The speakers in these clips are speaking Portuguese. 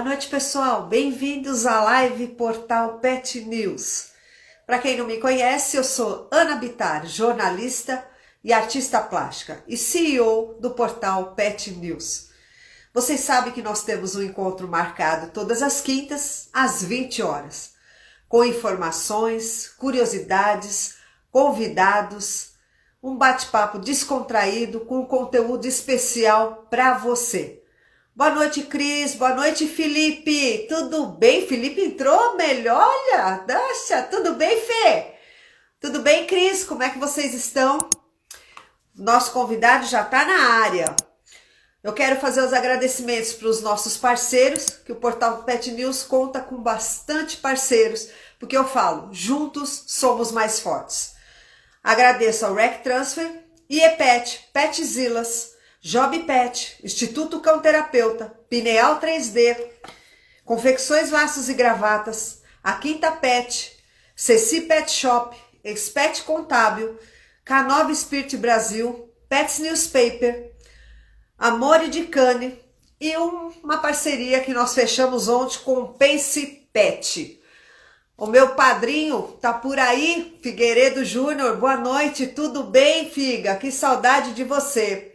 Boa noite, pessoal. Bem-vindos à live Portal Pet News. Para quem não me conhece, eu sou Ana Bittar, jornalista e artista plástica e CEO do Portal Pet News. Vocês sabem que nós temos um encontro marcado todas as quintas, às 20 horas, com informações, curiosidades, convidados, um bate-papo descontraído com conteúdo especial para você. Boa noite, Cris. Boa noite, Felipe. Tudo bem? Felipe entrou melhor, olha. Dasha, tudo bem, Fê? Tudo bem, Cris? Como é que vocês estão? Nosso convidado já está na área. Eu quero fazer os agradecimentos para os nossos parceiros, que o Portal Pet News conta com bastante parceiros, porque eu falo, juntos somos mais fortes. Agradeço ao Rec Transfer, IEPet, Petzilas, Job Pet, Instituto Cão Terapeuta, Pineal 3D, Confecções Laços e Gravatas, a Quinta Pet, Ceci Pet Shop, Expet Contábil, K9 Spirit Brasil, Pets Newspaper, Amore de Cane e uma parceria que nós fechamos ontem com o Pense Pet. O meu padrinho tá por aí, Figueiredo Júnior. Boa noite, tudo bem, Figa? Que saudade de você.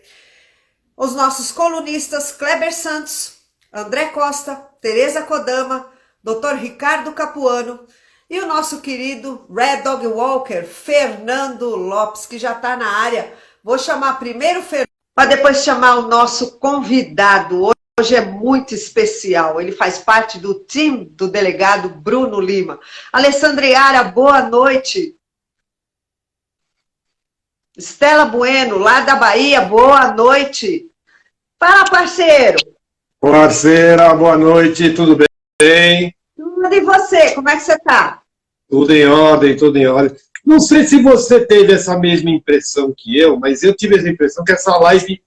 Os nossos colunistas Kleber Santos, André Costa, Tereza Kodama, Dr. Ricardo Capuano e o nosso querido Red Dog Walker, Fernando Lopes, que já está na área. Vou chamar primeiro o Fernando, para depois chamar o nosso convidado. Hoje é muito especial, ele faz parte do time do delegado Bruno Lima. Alessandra Yara, boa noite. Estela Bueno, lá da Bahia, boa noite. Fala, parceiro. Parceira, boa noite, tudo bem? Tudo, e você, como é que você tá? Tudo em ordem, tudo em ordem. Não sei se você teve essa mesma impressão que eu, mas eu tive essa impressão que essa live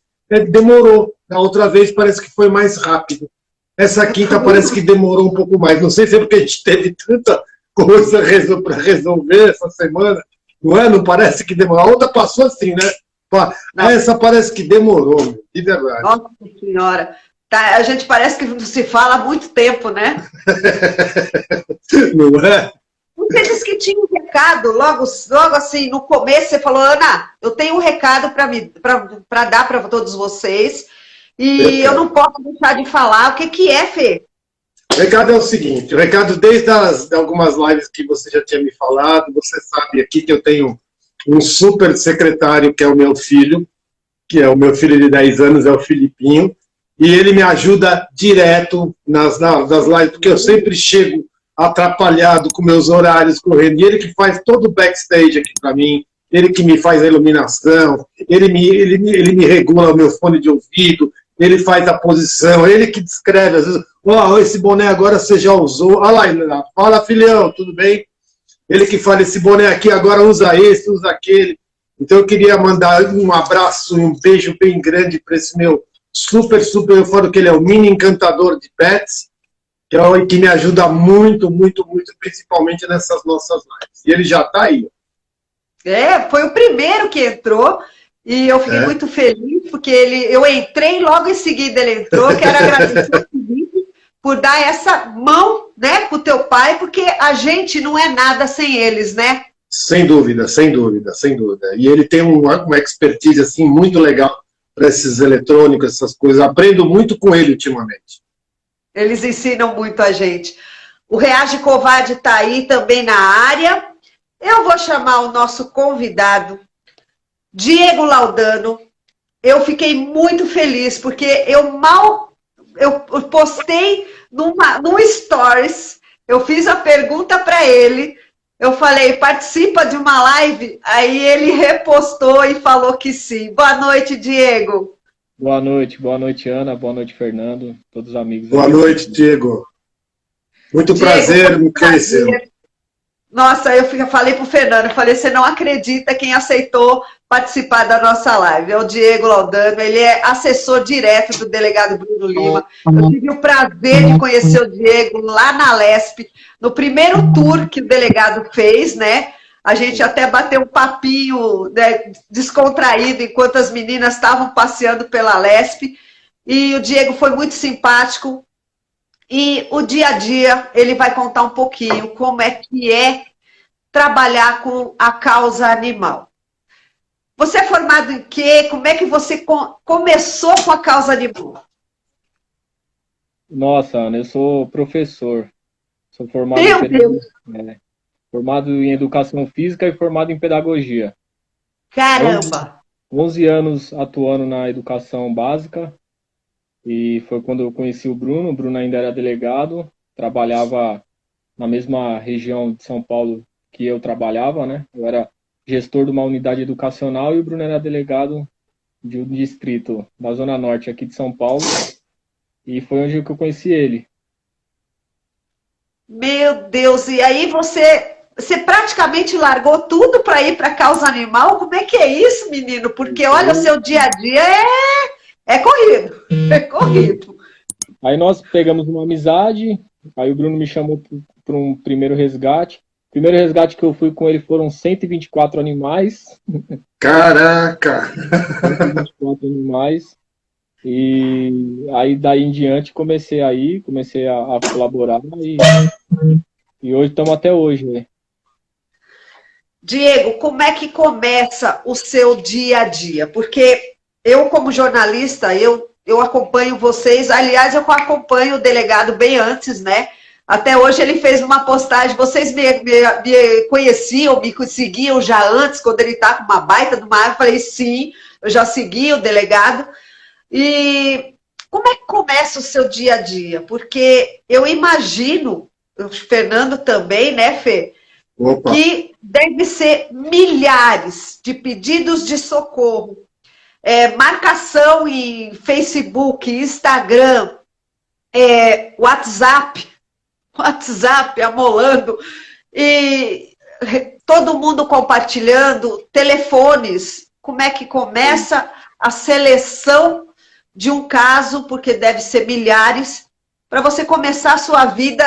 demorou. Da outra vez parece que foi mais rápido. Essa quinta parece que demorou um pouco mais. Não sei se é porque a gente teve tanta coisa para resolver essa semana. Não é? Não parece que demorou. A outra passou assim, né? Essa parece que demorou, de verdade. Nossa Senhora. Tá, a gente parece que não se fala há muito tempo, né? Não é? Você disse que tinha um recado, logo assim, no começo, você falou, Ana, eu tenho um recado para dar para todos vocês e eu não posso deixar de falar. O que é, Fê? O recado é o seguinte, o recado desde algumas lives que você já tinha me falado, você sabe aqui que eu tenho um super secretário que é o meu filho, que é o meu filho de 10 anos, é o Filipinho, e ele me ajuda direto nas lives, porque eu sempre chego atrapalhado com meus horários correndo, e ele que faz todo o backstage aqui para mim, ele que me faz a iluminação, ele me regula o meu fone de ouvido, ele faz a posição, ele que descreve, às vezes, esse boné agora você já usou, olha lá, fala filhão, tudo bem? Ele que fala, esse boné aqui agora usa esse, usa aquele. Então eu queria mandar um abraço e um beijo bem grande para esse meu super, eu falo que ele é o mini encantador de pets, que me ajuda muito, muito, muito, principalmente nessas nossas lives. E ele já está aí. Foi o primeiro que entrou. E eu fiquei muito feliz, porque eu entrei logo em seguida ele entrou. Quero agradecer ao Felipe por dar essa mão, né, para o teu pai, porque a gente não é nada sem eles, né? Sem dúvida, sem dúvida, sem dúvida. E ele tem uma expertise assim, muito legal para esses eletrônicos, essas coisas. Aprendo muito com ele ultimamente. Eles ensinam muito a gente. O Reage Covarde está aí também na área. Eu vou chamar o nosso convidado, Diego Laudano. Eu fiquei muito feliz, porque eu postei num stories, eu fiz a pergunta para ele, eu falei, participa de uma live? Aí ele repostou e falou que sim. Boa noite, Diego. Boa noite, Ana, boa noite, Fernando, todos os amigos. Boa noite, Diego. Muito Diego, prazer me conhecer. Nossa, eu falei para o Fernando, eu falei, você não acredita quem aceitou participar da nossa live. É o Diego Laudano, ele é assessor direto do delegado Bruno Lima. Eu tive o prazer de conhecer o Diego lá na Lesp, no primeiro tour que o delegado fez, né? A gente até bateu um papinho, né, descontraído enquanto as meninas estavam passeando pela Lesp. E o Diego foi muito simpático. E o dia a dia, ele vai contar um pouquinho como é que é trabalhar com a causa animal. Você é formado em quê? Como é que você começou com a causa animal? Nossa, Ana, eu sou professor. Sou formado em Meu Deus, formado em educação física e formado em pedagogia. 11, caramba! 11 anos atuando na educação básica e foi quando eu conheci o Bruno. O Bruno ainda era delegado, trabalhava na mesma região de São Paulo que eu trabalhava, né? Eu era gestor de uma unidade educacional e o Bruno era delegado de um distrito da Zona Norte aqui de São Paulo. E foi onde que eu conheci ele. Meu Deus, e aí você praticamente largou tudo para ir para a causa animal? Como é que é isso, menino? Porque olha, o seu dia a dia é corrido, é corrido. Aí nós pegamos uma amizade, aí o Bruno me chamou para um primeiro resgate. O primeiro resgate que eu fui com ele foram 124 animais. Caraca! 124 animais. E aí daí em diante comecei a colaborar e hoje estamos até hoje, né? Diego, como é que começa o seu dia a dia? Porque eu, como jornalista, eu acompanho vocês. Aliás, eu acompanho o delegado bem antes, né? Até hoje ele fez uma postagem. Vocês me conheciam, me seguiam já antes, quando ele está com uma baita de uma árvore. Eu falei, sim, eu já segui o delegado. E como é que começa o seu dia a dia? Porque eu imagino, o Fernando também, né, Fê? Opa! Que deve ser milhares de pedidos de socorro, marcação em Facebook, Instagram, WhatsApp, WhatsApp amolando, e todo mundo compartilhando, telefones. Como é que começa a seleção de um caso, porque deve ser milhares, para você começar a sua vida,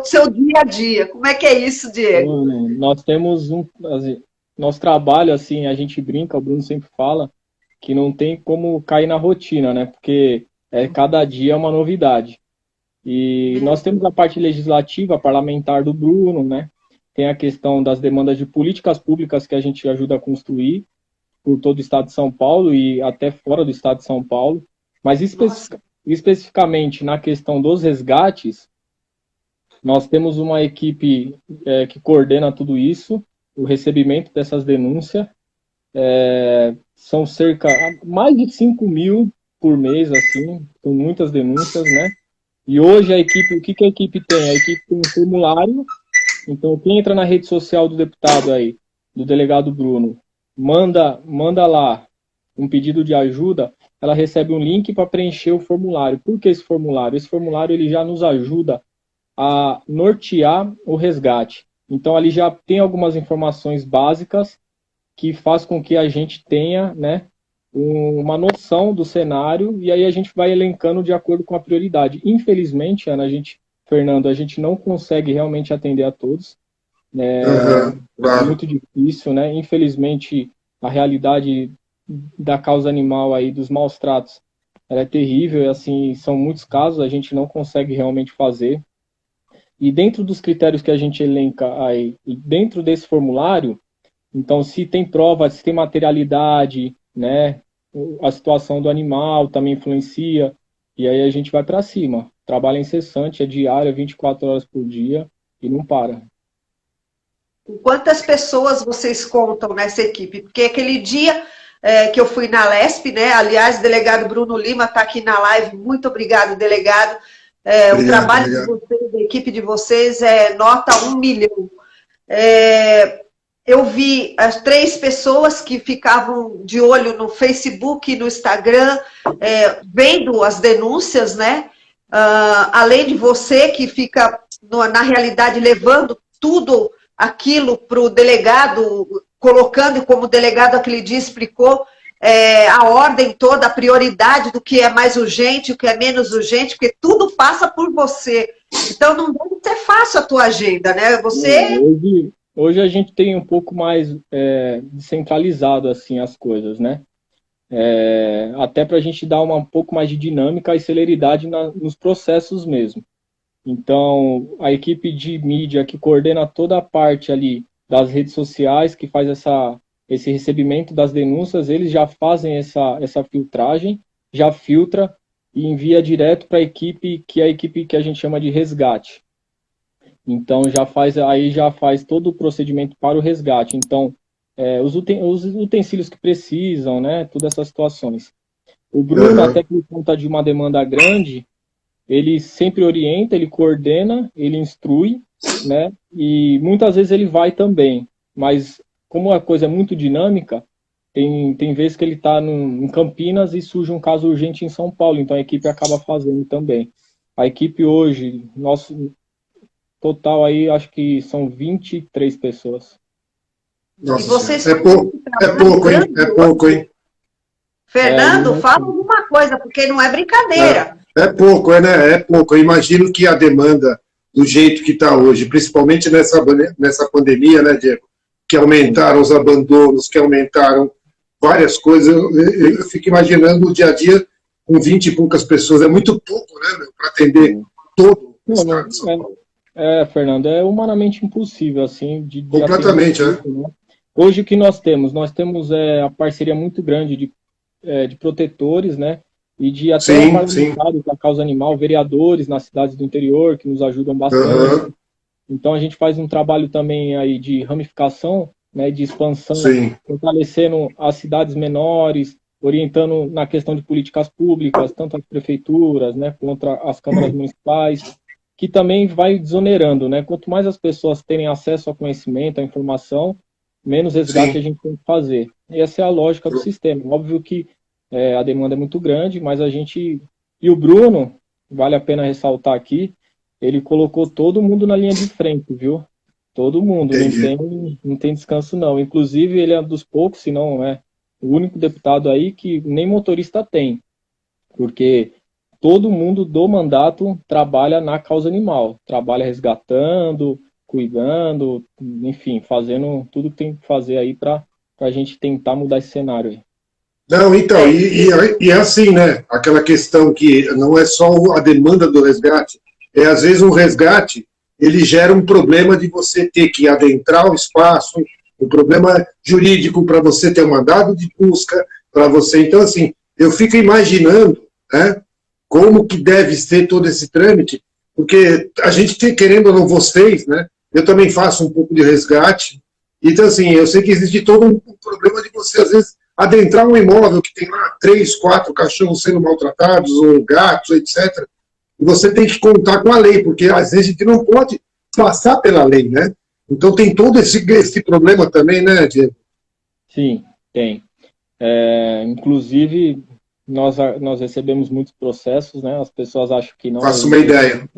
seu dia a dia? Como é que é isso, Diego? Então, nós temos assim, nosso trabalho, assim, a gente brinca, o Bruno sempre fala, que não tem como cair na rotina, né? Porque cada dia é uma novidade. E nós temos a parte legislativa, parlamentar do Bruno, né? Tem a questão das demandas de políticas públicas que a gente ajuda a construir por todo o estado de São Paulo e até fora do estado de São Paulo. Mas especificamente na questão dos resgates, nós temos uma equipe que coordena tudo isso, o recebimento dessas denúncias. São mais de 5.000 por mês, assim, são muitas denúncias, né? E hoje a equipe, o que a equipe tem? A equipe tem um formulário, então quem entra na rede social do deputado aí, do delegado Bruno, manda lá um pedido de ajuda, ela recebe um link para preencher o formulário. Por que esse formulário? Esse formulário ele já nos ajuda a nortear o resgate. Então ali já tem algumas informações básicas que faz com que a gente tenha, né, uma noção do cenário e aí a gente vai elencando de acordo com a prioridade. Infelizmente, Ana, Fernando, a gente não consegue realmente atender a todos. Uhum, É claro. muito difícil, né? Infelizmente, a realidade da causa animal aí, dos maus tratos, ela é terrível e, assim, são muitos casos, a gente não consegue realmente fazer. E dentro dos critérios que a gente elenca aí, dentro desse formulário, então, se tem prova, se tem materialidade, né? A situação do animal também influencia. E aí a gente vai para cima. Trabalho incessante, é diário, 24 horas por dia e não para. Quantas pessoas vocês contam nessa equipe? Porque aquele dia que eu fui na Lesp, né? Aliás, o delegado Bruno Lima está aqui na live. Muito obrigado, delegado. O Obrigado, trabalho de obrigado. vocês, da equipe de vocês, é nota 1 milhão. Eu vi as 3 pessoas que ficavam de olho no Facebook e no Instagram, vendo as denúncias, né? Além de você que fica, na realidade, levando tudo aquilo para o delegado, colocando, como o delegado aquele dia explicou, a ordem toda, a prioridade do que é mais urgente, o que é menos urgente, porque tudo passa por você. Então não deve ser fácil a tua agenda, né? Você Hoje a gente tem um pouco mais descentralizado assim, as coisas, né? Até para a gente dar um pouco mais de dinâmica e celeridade nos processos mesmo. Então, a equipe de mídia que coordena toda a parte ali das redes sociais, que faz esse recebimento das denúncias, eles já fazem essa filtragem, já filtra e envia direto para a equipe, que é a equipe que a gente chama de resgate. Então, já faz todo o procedimento para o resgate. Então, os utensílios que precisam, né, todas essas situações. O Bruno, até por conta de uma demanda grande, ele sempre orienta, ele coordena, ele instrui, né? E muitas vezes ele vai também. Mas como a coisa é muito dinâmica, tem vezes que ele está em Campinas e surge um caso urgente em São Paulo, então a equipe acaba fazendo também. A equipe hoje, nosso total aí, acho que são 23 pessoas. Nossa, E vocês é pouco, hein? É pouco, hein? Fernando, fala alguma coisa, porque não é brincadeira. É pouco, né? É pouco. Eu imagino que a demanda, do jeito que está hoje, principalmente nessa pandemia, né, Diego? Que aumentaram os abandonos, que aumentaram várias coisas. Eu fico imaginando o dia a dia com 20 e poucas pessoas. É muito pouco, né, para atender todo o estado de São Paulo. Fernando, é humanamente impossível, assim, de completamente, atender, né? Hoje o que nós temos? Nós temos a parceria muito grande de protetores, né? E de até parlamentares da causa animal, vereadores nas cidades do interior, que nos ajudam bastante. Então a gente faz um trabalho também aí de ramificação, né, de expansão, fortalecendo as cidades menores, orientando na questão de políticas públicas, tanto as prefeituras, né, quanto as câmaras municipais, que também vai desonerando, né? Quanto mais as pessoas terem acesso ao conhecimento, à informação, menos resgate a gente tem que fazer. E essa é a lógica do sistema. Óbvio que a demanda é muito grande, mas a gente... E o Bruno, vale a pena ressaltar aqui, ele colocou todo mundo na linha de frente, viu? Todo mundo, não tem descanso não. Inclusive, ele é um dos poucos, se não é o único deputado aí que nem motorista tem. Porque todo mundo do mandato trabalha na causa animal. Trabalha resgatando, cuidando, enfim, fazendo tudo que tem que fazer aí para a gente tentar mudar esse cenário aí. Não, então, e é assim, né? Aquela questão que não é só a demanda do resgate, às vezes um resgate, ele gera um problema de você ter que adentrar o espaço, um problema jurídico para você ter um mandado de busca, para você... Então, assim, eu fico imaginando, né, como que deve ser todo esse trâmite, porque a gente tem, querendo ou não, vocês, né? Eu também faço um pouco de resgate, então, assim, eu sei que existe todo um problema de você, às vezes, adentrar um imóvel que tem lá 3, 4 cachorros sendo maltratados, ou gatos, etc., e você tem que contar com a lei, porque às vezes a gente não pode passar pela lei, né? Então tem todo esse problema também, né, Diego? Sim, tem. Inclusive, nós recebemos muitos processos, né? As pessoas acham que não. Faço uma ideia.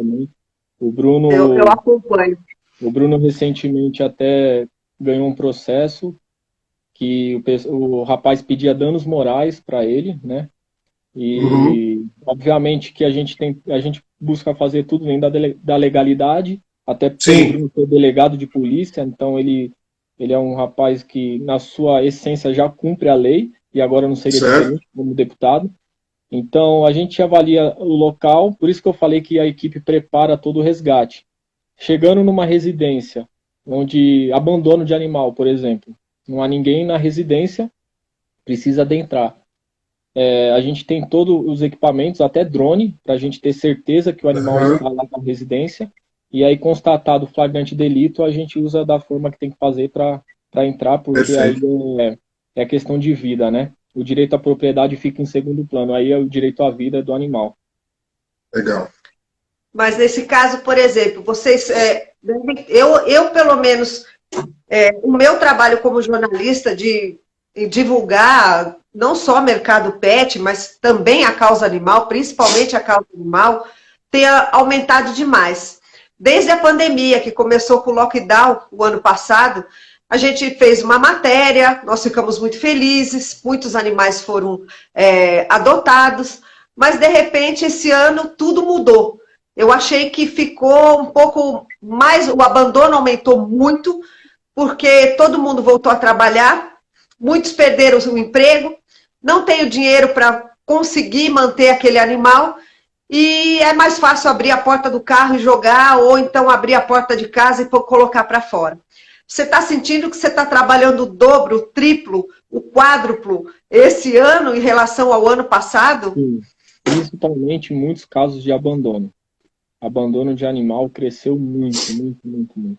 O Bruno... Eu acompanho. O Bruno recentemente até ganhou um processo que o rapaz pedia danos morais para ele, né? E obviamente que a gente busca fazer tudo dentro da legalidade, até porque o Bruno foi delegado de polícia, então ele é um rapaz que na sua essência já cumpre a lei e agora não seria diferente como deputado. Então a gente avalia o local, por isso que eu falei que a equipe prepara todo o resgate. Chegando numa residência, onde abandono de animal, por exemplo, não há ninguém na residência, precisa adentrar. A gente tem todos os equipamentos, até drone, para a gente ter certeza que o animal está lá na residência, e aí constatado o flagrante delito, a gente usa da forma que tem que fazer para entrar, porque aí é questão de vida, né? O direito à propriedade fica em segundo plano, aí é o direito à vida do animal. Legal. Mas nesse caso, por exemplo, vocês... eu pelo menos, o meu trabalho como jornalista de divulgar não só o mercado pet, mas também a causa animal, principalmente a causa animal, tenha aumentado demais. Desde a pandemia, que começou com o lockdown o ano passado, a gente fez uma matéria, nós ficamos muito felizes, muitos animais foram adotados, mas de repente esse ano tudo mudou. Eu achei que ficou um pouco mais, o abandono aumentou muito, porque todo mundo voltou a trabalhar, muitos perderam o emprego, não tem o dinheiro para conseguir manter aquele animal, e é mais fácil abrir a porta do carro e jogar, ou então abrir a porta de casa e colocar para fora. Você está sentindo que você está trabalhando o dobro, o triplo, o quádruplo esse ano em relação ao ano passado? Sim, principalmente muitos casos de abandono. Abandono de animal cresceu muito, muito, muito, muito.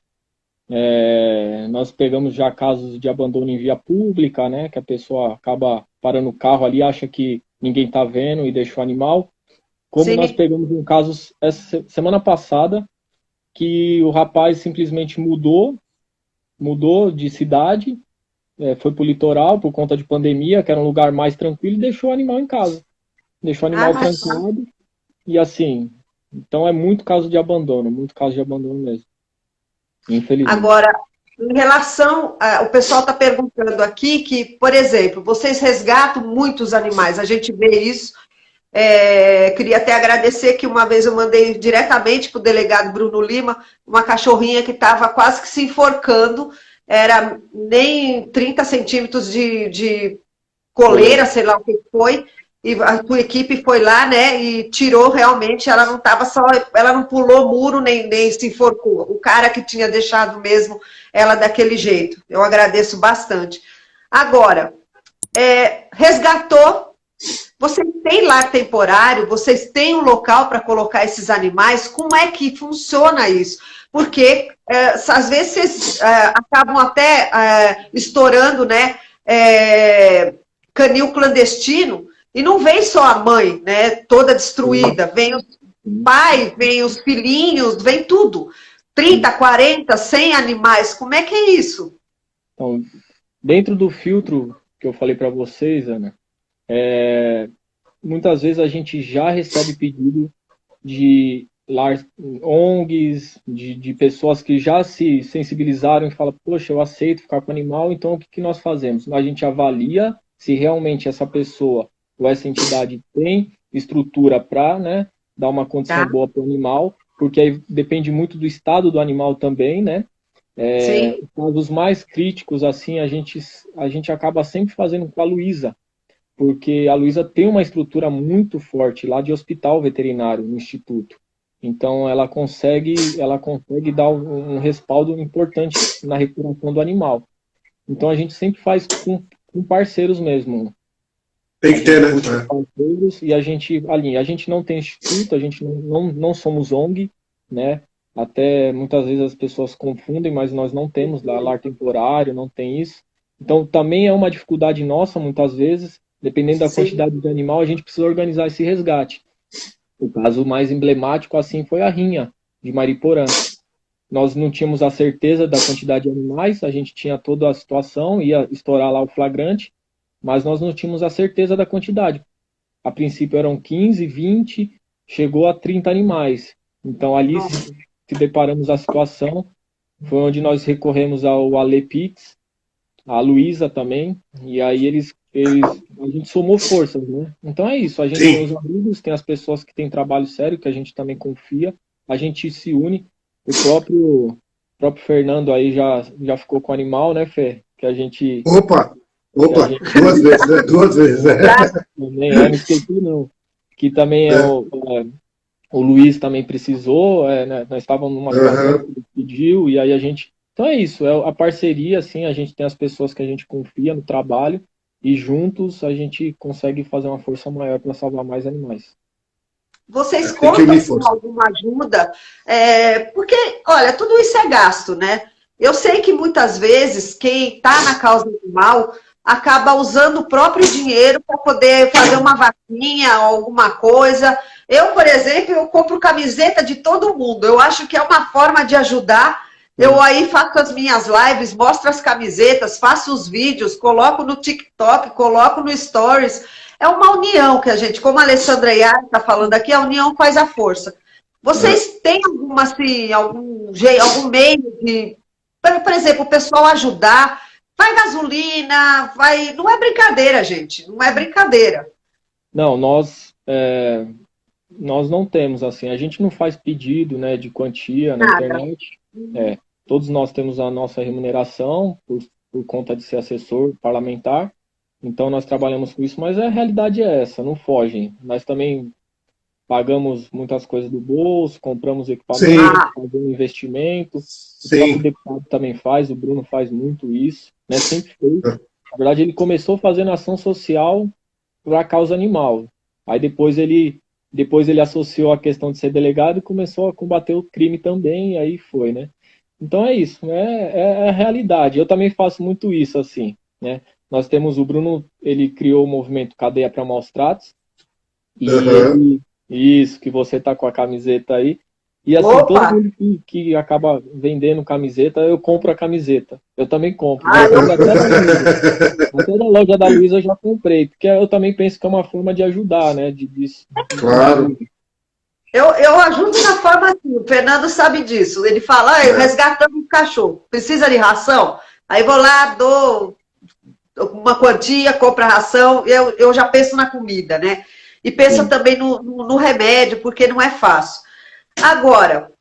Nós pegamos já casos de abandono em via pública, né? Que a pessoa acaba parando o carro ali, acha que ninguém está vendo e deixa o animal. Como nós Sim. pegamos um caso essa semana passada, que o rapaz simplesmente mudou de cidade, foi para o litoral por conta de pandemia, que era um lugar mais tranquilo, e deixou o animal em casa. Deixou o Ah, animal mas trancado. E assim, então é muito caso de abandono, muito caso de abandono mesmo, infelizmente. agora, em relação, o pessoal está perguntando aqui que, por exemplo, vocês resgatam muitos animais, a gente vê isso. Queria até agradecer que uma vez eu mandei diretamente para o delegado Bruno Lima uma cachorrinha que estava quase que se enforcando, era nem 30 centímetros de coleira, sei lá o que foi, e a tua equipe foi lá, né, e tirou realmente, ela não estava só, ela não pulou muro, nem se enforcou. O cara que tinha deixado mesmo ela daquele jeito. Eu agradeço bastante. Agora, resgatou, vocês têm lar temporário, vocês têm um local para colocar esses animais, como é que funciona isso? Porque às vezes vocês acabam até estourando, né, canil clandestino, e não vem só a mãe, né, toda destruída, vem os pais, vem os filhinhos, vem tudo. 30, 40, 100 animais, como é que é isso? Então, dentro do filtro que eu falei para vocês, Ana, muitas vezes a gente já recebe pedido de ONGs, de pessoas que já se sensibilizaram e falam, poxa, eu aceito ficar com o animal, então o que, que nós fazemos? A gente avalia se realmente essa pessoa ou essa entidade tem estrutura para, né, dar uma condição Tá? boa para o animal, porque aí depende muito do estado do animal também, né? Sim. Os mais críticos, assim, a gente acaba sempre fazendo com a Luísa, porque a Luísa tem uma estrutura muito forte lá de hospital veterinário no instituto. Então ela consegue dar um respaldo importante na recuperação do animal. Então a gente sempre faz com parceiros mesmo. Tem A que ter, gente né? busca parceiros e a gente alinha. A gente não tem instituto, a gente não somos ONG, né? Até muitas vezes as pessoas confundem, mas nós não temos lar temporário, não tem isso. Então também é uma dificuldade nossa, muitas vezes, dependendo da Sim. quantidade de animal, a gente precisa organizar esse resgate. O caso mais emblemático assim foi a rinha de Mariporã. Nós não tínhamos a certeza da quantidade de animais, a gente tinha toda a situação, ia estourar lá o flagrante, mas nós não tínhamos a certeza da quantidade. A princípio eram 15, 20, chegou a 30 animais. Então ali Nossa. se deparamos a situação, foi onde nós recorremos ao Alepix, a Luísa também, e aí a gente somou forças, né? Então é isso, a gente tem os Sim. amigos, tem as pessoas que têm trabalho sério, que a gente também confia, a gente se une, o próprio Fernando aí já ficou com o animal, né, Fê? Opa, Que a opa, gente duas vezes, né? Duas vezes, né? também não esqueci não, que também o Luiz também precisou, né, nós estávamos numa situação que Aham. ele pediu, e aí a gente. Então é isso, é a parceria, assim, a gente tem as pessoas que a gente confia no trabalho, e juntos a gente consegue fazer uma força maior para salvar mais animais. Vocês Tem que contam unir com força. alguma ajuda? Porque, olha, tudo isso é gasto, né? Eu sei que muitas vezes quem está na causa animal acaba usando o próprio dinheiro para poder fazer uma vaquinha ou alguma coisa. Eu, por exemplo, eu compro camiseta de todo mundo. Eu acho que é uma forma de ajudar. Eu aí faço as minhas lives, mostro as camisetas, faço os vídeos, coloco no TikTok, coloco no Stories. É uma união que a gente, como a Alessandra Iar está falando aqui, a união faz a força. É. Vocês têm alguma, assim, algum jeito, algum meio de, por exemplo, o pessoal ajudar? Vai gasolina, vai. Não é brincadeira, gente. Não é brincadeira. Não, nós não temos, assim, a gente não faz pedido, né, de quantia na Nada. internet. Todos nós temos a nossa remuneração por conta de ser assessor parlamentar, então nós trabalhamos com isso, mas a realidade é essa, não fogem. Nós também pagamos muitas coisas do bolso, compramos equipamento, Sim. fazemos investimento. O Sim. próprio deputado também faz, o Bruno faz muito isso, né? Sempre fez. Na verdade, ele começou fazendo ação social para a causa animal. Aí depois ele associou a questão de ser delegado e começou a combater o crime também, e aí foi, né? Então é isso, é a realidade. Eu também faço muito isso, assim, né? Nós temos o Bruno, ele criou o movimento Cadeia para Maus Tratos, e isso, que você tá com a camiseta aí. E assim, Opa! todo mundo que acaba vendendo camiseta, eu compro a camiseta. Eu também compro. Ah, Eu compro até da loja da Luísa eu já comprei, porque eu também penso que é uma forma de ajudar, né? Claro. Eu ajudo na forma assim, o Fernando sabe disso. Ele fala, resgatando um cachorro, precisa de ração? Aí vou lá, dou uma quantia, compro a ração, eu já penso na comida, né? E penso também no remédio, porque não é fácil. Agora,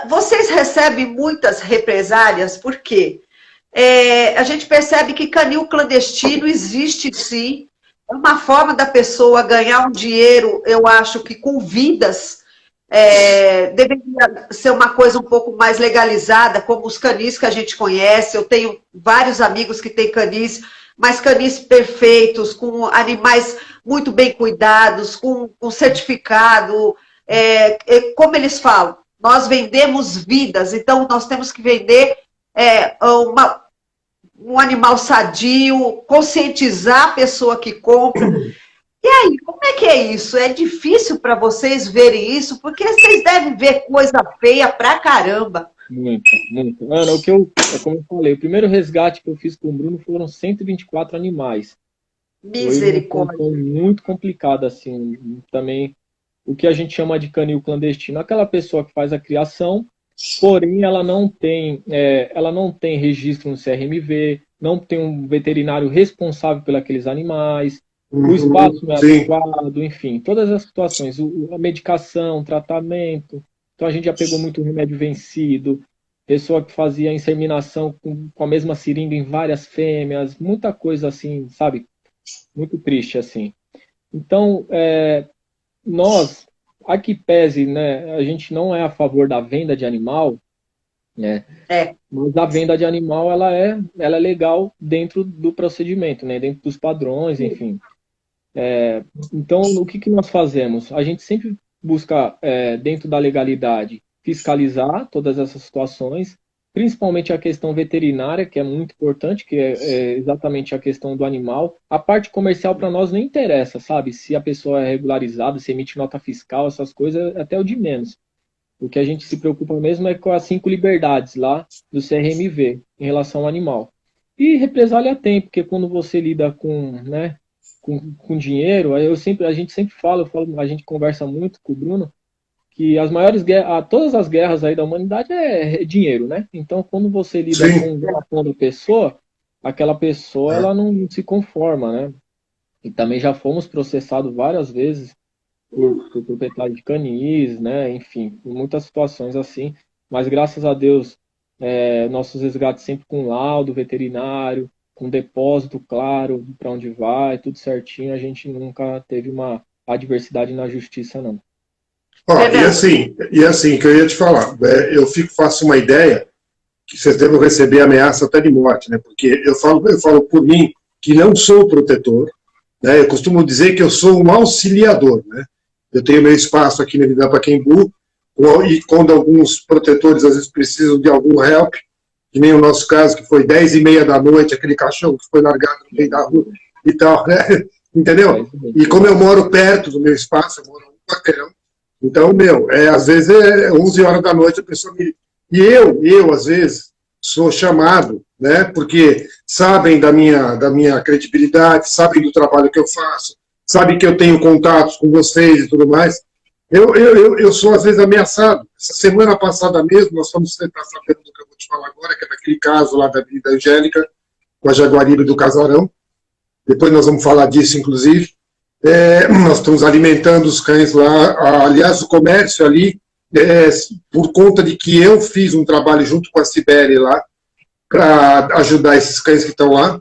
vocês recebem muitas represálias, porque a gente percebe que canil clandestino existe sim, é uma forma da pessoa ganhar um dinheiro, eu acho que com vidas, deveria ser uma coisa um pouco mais legalizada, como os canis que a gente conhece. Eu tenho vários amigos que têm canis, mas canis perfeitos, com animais muito bem cuidados, com certificado. Como eles falam, nós vendemos vidas, então nós temos que vender um animal sadio, conscientizar a pessoa que compra. E aí, como é que é isso? É difícil para vocês verem isso? Porque vocês devem ver coisa feia pra caramba. Muito, muito. Ana, como eu falei, o primeiro resgate que eu fiz com o Bruno foram 124 animais. Misericórdia. Foi muito complicado, assim, também o que a gente chama de canil clandestino. Aquela pessoa que faz a criação, porém ela não tem registro no CRMV, não tem um veterinário responsável por aqueles animais, o espaço não é adequado, enfim, todas as situações, a medicação, o tratamento. Então a gente já pegou muito remédio vencido, pessoa que fazia inseminação com a mesma seringa em várias fêmeas, muita coisa assim, sabe? Muito triste, assim. Então, nós, a que pese, né, a gente não é a favor da venda de animal, né? Mas a venda de animal, ela é legal dentro do procedimento, né? Dentro dos padrões, enfim. Então, o que nós fazemos? A gente sempre busca, dentro da legalidade, fiscalizar todas essas situações, principalmente a questão veterinária, que é muito importante, que é exatamente a questão do animal. A parte comercial para nós não interessa, sabe? Se a pessoa é regularizada, se emite nota fiscal, essas coisas, até o de menos. O que a gente se preocupa mesmo é com as 5 liberdades lá do CRMV em relação ao animal. E represália tem, porque quando você lida com, né, com dinheiro, a gente sempre fala, a gente conversa muito com o Bruno, que as maiores guerras, todas as guerras aí da humanidade é dinheiro, né? Então, quando você lida com uma pessoa, aquela pessoa ela não se conforma, né? E também já fomos processados várias vezes por proprietário de canis, né? Enfim, por muitas situações assim. Mas graças a Deus, nossos resgates sempre com laudo veterinário, com depósito claro para onde vai, tudo certinho. A gente nunca teve uma adversidade na justiça, não. E assim, que eu ia te falar, eu faço uma ideia que vocês devem receber ameaça até de morte, né? Porque eu falo por mim que não sou protetor, né? Eu costumo dizer que eu sou um auxiliador, né? Eu tenho meu espaço aqui na Vila Pacaembu, e quando alguns protetores às vezes precisam de algum help, que nem o nosso caso, que foi 10h30 da noite, aquele cachorro que foi largado no meio da rua e tal, né? Entendeu? E como eu moro perto do meu espaço, eu moro no quarteirão, então, às vezes 11 horas da noite a pessoa me... E eu às vezes, sou chamado, né, porque sabem da minha credibilidade, sabem do trabalho que eu faço, sabem que eu tenho contatos com vocês e tudo mais. Eu sou, às vezes, ameaçado. Essa semana passada mesmo, nós fomos tentar saber do que eu vou te falar agora, que é daquele caso lá da Avenida Angélica, com a Jaguaribe do Casarão. Depois nós vamos falar disso, inclusive. Nós estamos alimentando os cães lá. Aliás, o comércio ali, por conta de que eu fiz um trabalho junto com a Cibele lá, para ajudar esses cães que estão lá,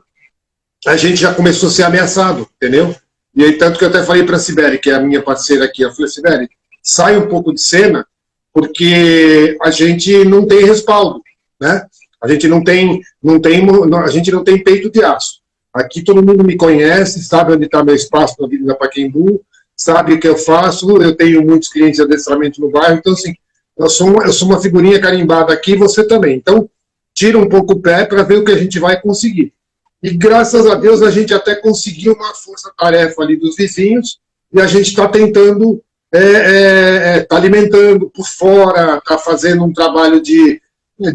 a gente já começou a ser ameaçado, entendeu? E aí, tanto que eu até falei para a Sibeli, que é a minha parceira aqui, eu falei, Sibeli, sai um pouco de cena, porque a gente não tem respaldo, né? A gente a gente não tem peito de aço. Aqui todo mundo me conhece, sabe onde está meu espaço na Avenida Pacaembu, sabe o que eu faço, eu tenho muitos clientes de adestramento no bairro, então assim, eu sou uma figurinha carimbada aqui, você também. Então, tira um pouco o pé para ver o que a gente vai conseguir. E graças a Deus a gente até conseguiu uma força-tarefa ali dos vizinhos, e a gente está tentando, tá alimentando por fora, está fazendo um trabalho de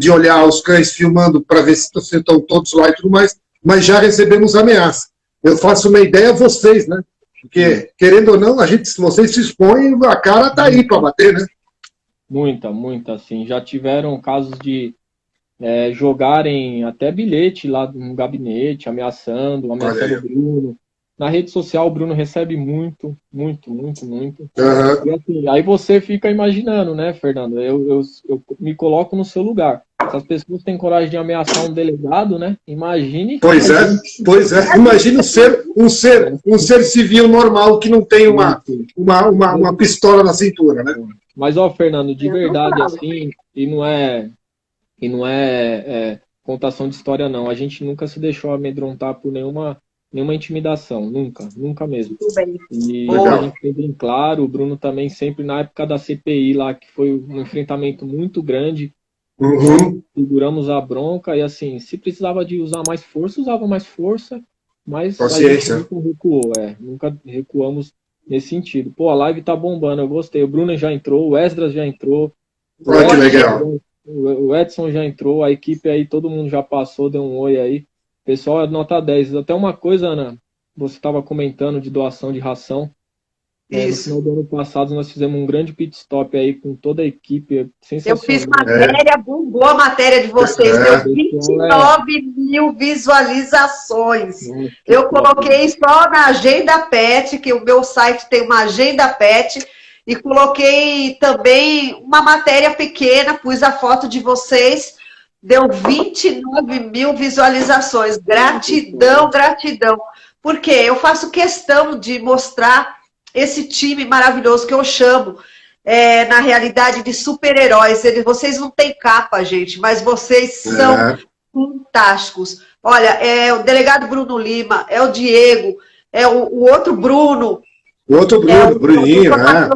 olhar os cães, filmando para ver se estão todos lá e tudo mais, mas já recebemos ameaça. Eu faço uma ideia a vocês, né? Porque, querendo ou não, se vocês se expõem, a cara está aí para bater, né? Muita, assim. Já tiveram casos de jogarem até bilhete lá no gabinete, ameaçando o Bruno. Na rede social, o Bruno recebe muito. Uhum. E assim, aí você fica imaginando, né, Fernando? Eu me coloco no seu lugar. Se as pessoas têm coragem de ameaçar um delegado, né? Imagine. Pois é. Imagine um ser civil normal que não tem uma pistola na cintura, né? Mas, ó, Fernando, de verdade, assim, e não é contação de história, não. A gente nunca se deixou amedrontar por nenhuma intimidação, nunca mesmo. E a gente tem bem claro, o Bruno também sempre na época da CPI lá, que foi um enfrentamento muito grande, seguramos a bronca e assim, se precisava de usar mais força, usava mais força, mas a gente nunca recuamos nesse sentido. Pô, a live tá bombando, eu gostei. O Bruno já entrou, o Esdras já entrou, que legal. O Edson já entrou, a equipe aí, todo mundo já passou, deu um oi aí. Pessoal, é nota 10. Até uma coisa, Ana, você estava comentando de doação de ração. No final do ano passado, nós fizemos um grande pit stop aí com toda a equipe. Eu fiz matéria, bombou a matéria de vocês. Deu 29 mil visualizações. Eu coloquei só na Agenda Pet, que o meu site tem uma Agenda Pet, e coloquei também uma matéria pequena, pus a foto de vocês. Deu 29 mil visualizações. Gratidão. Porque eu faço questão de mostrar esse time maravilhoso que eu chamo, na realidade, de super-heróis. Vocês não têm capa, gente, mas vocês são fantásticos. Olha, é o delegado Bruno Lima, é o Diego, é o outro Bruno. O outro Bruno, Bruninho, né?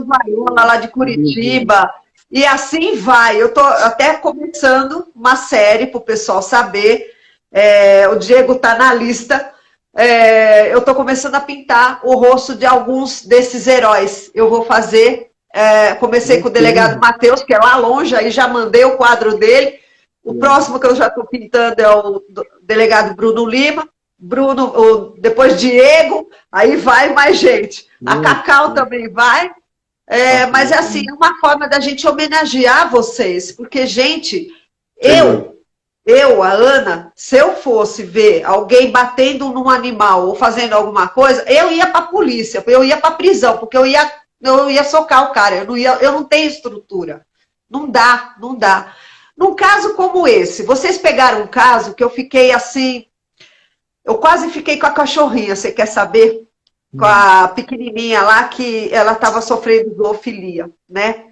Lá de Curitiba. E assim vai. Eu estou até começando uma série para o pessoal saber. O Diego está na lista. Eu estou começando a pintar o rosto de alguns desses heróis. Eu vou fazer. Comecei com o delegado Matheus, que é lá longe, aí já mandei o quadro dele. O próximo que eu já estou pintando é o delegado Bruno Lima. Depois Diego, aí vai mais gente. A Cacau também vai. Mas é assim, uma forma da gente homenagear vocês, porque, gente, a Ana, se eu fosse ver alguém batendo num animal ou fazendo alguma coisa, eu ia para a polícia, eu ia para a prisão, porque eu ia socar o cara, eu não tenho estrutura. Não dá. Num caso como esse, vocês pegaram um caso que eu fiquei assim, eu quase fiquei com a cachorrinha, você quer saber? Com a pequenininha lá, que ela estava sofrendo zoofilia, né?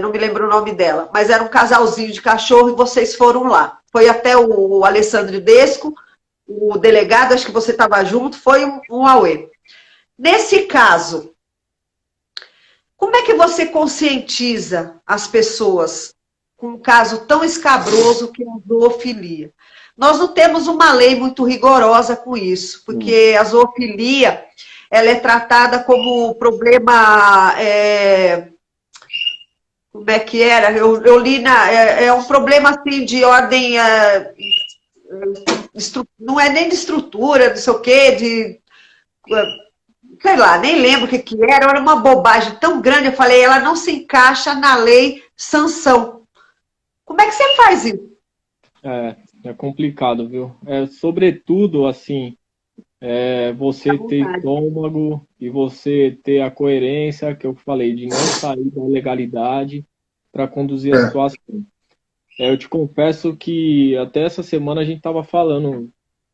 Não me lembro o nome dela, mas era um casalzinho de cachorro e vocês foram lá. Foi até o Alessandro Desco, o delegado, acho que você estava junto, foi um auê. Nesse caso, como é que você conscientiza as pessoas com um caso tão escabroso que é a zoofilia? Nós não temos uma lei muito rigorosa com isso, porque a zoofilia ela é tratada como problema... como é que era? Eu li um problema assim de ordem... não é nem de estrutura, não sei o quê, sei lá, nem lembro o que era uma bobagem tão grande. Eu falei, ela não se encaixa na lei sanção. Como é que você faz isso? É complicado, viu? Sobretudo, assim, você ter estômago e você ter a coerência, que eu falei, de não sair da legalidade para conduzir a situação. Eu te confesso que até essa semana a gente estava falando,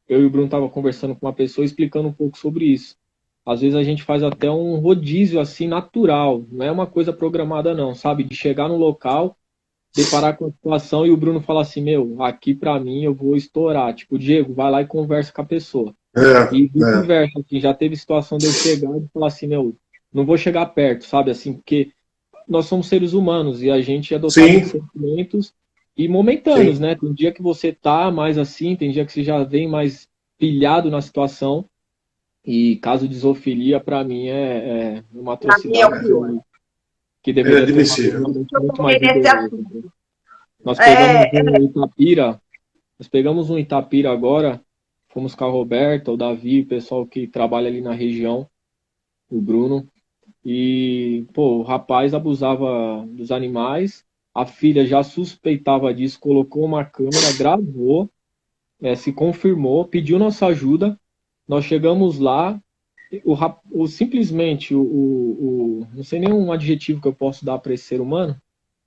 eu e o Bruno estava conversando com uma pessoa explicando um pouco sobre isso. às vezes a gente faz até um rodízio assim natural, não é uma coisa programada não, sabe? De chegar no local, deparar com a situação e o Bruno falar assim, meu, aqui pra mim eu vou estourar. Tipo, Diego, vai lá e conversa com a pessoa. E vice-versa, assim, já teve situação de eu chegar e falar assim, meu, não vou chegar perto, sabe? Assim, porque nós somos seres humanos e a gente é dotado de sentimentos e momentâneos, né? Tem dia que você tá mais assim, tem dia que você já vem mais pilhado na situação. E caso de zoofilia, para mim, é uma atrocidade que deveria ter muito mais rigoroso. Nós pegamos um Itapira agora, fomos com a Roberta, o Davi, o pessoal que trabalha ali na região, o Bruno, e, pô, o rapaz abusava dos animais, a filha já suspeitava disso, colocou uma câmera, gravou, se confirmou, pediu nossa ajuda, nós chegamos lá, simplesmente, não sei nem um adjetivo que eu posso dar para esse ser humano,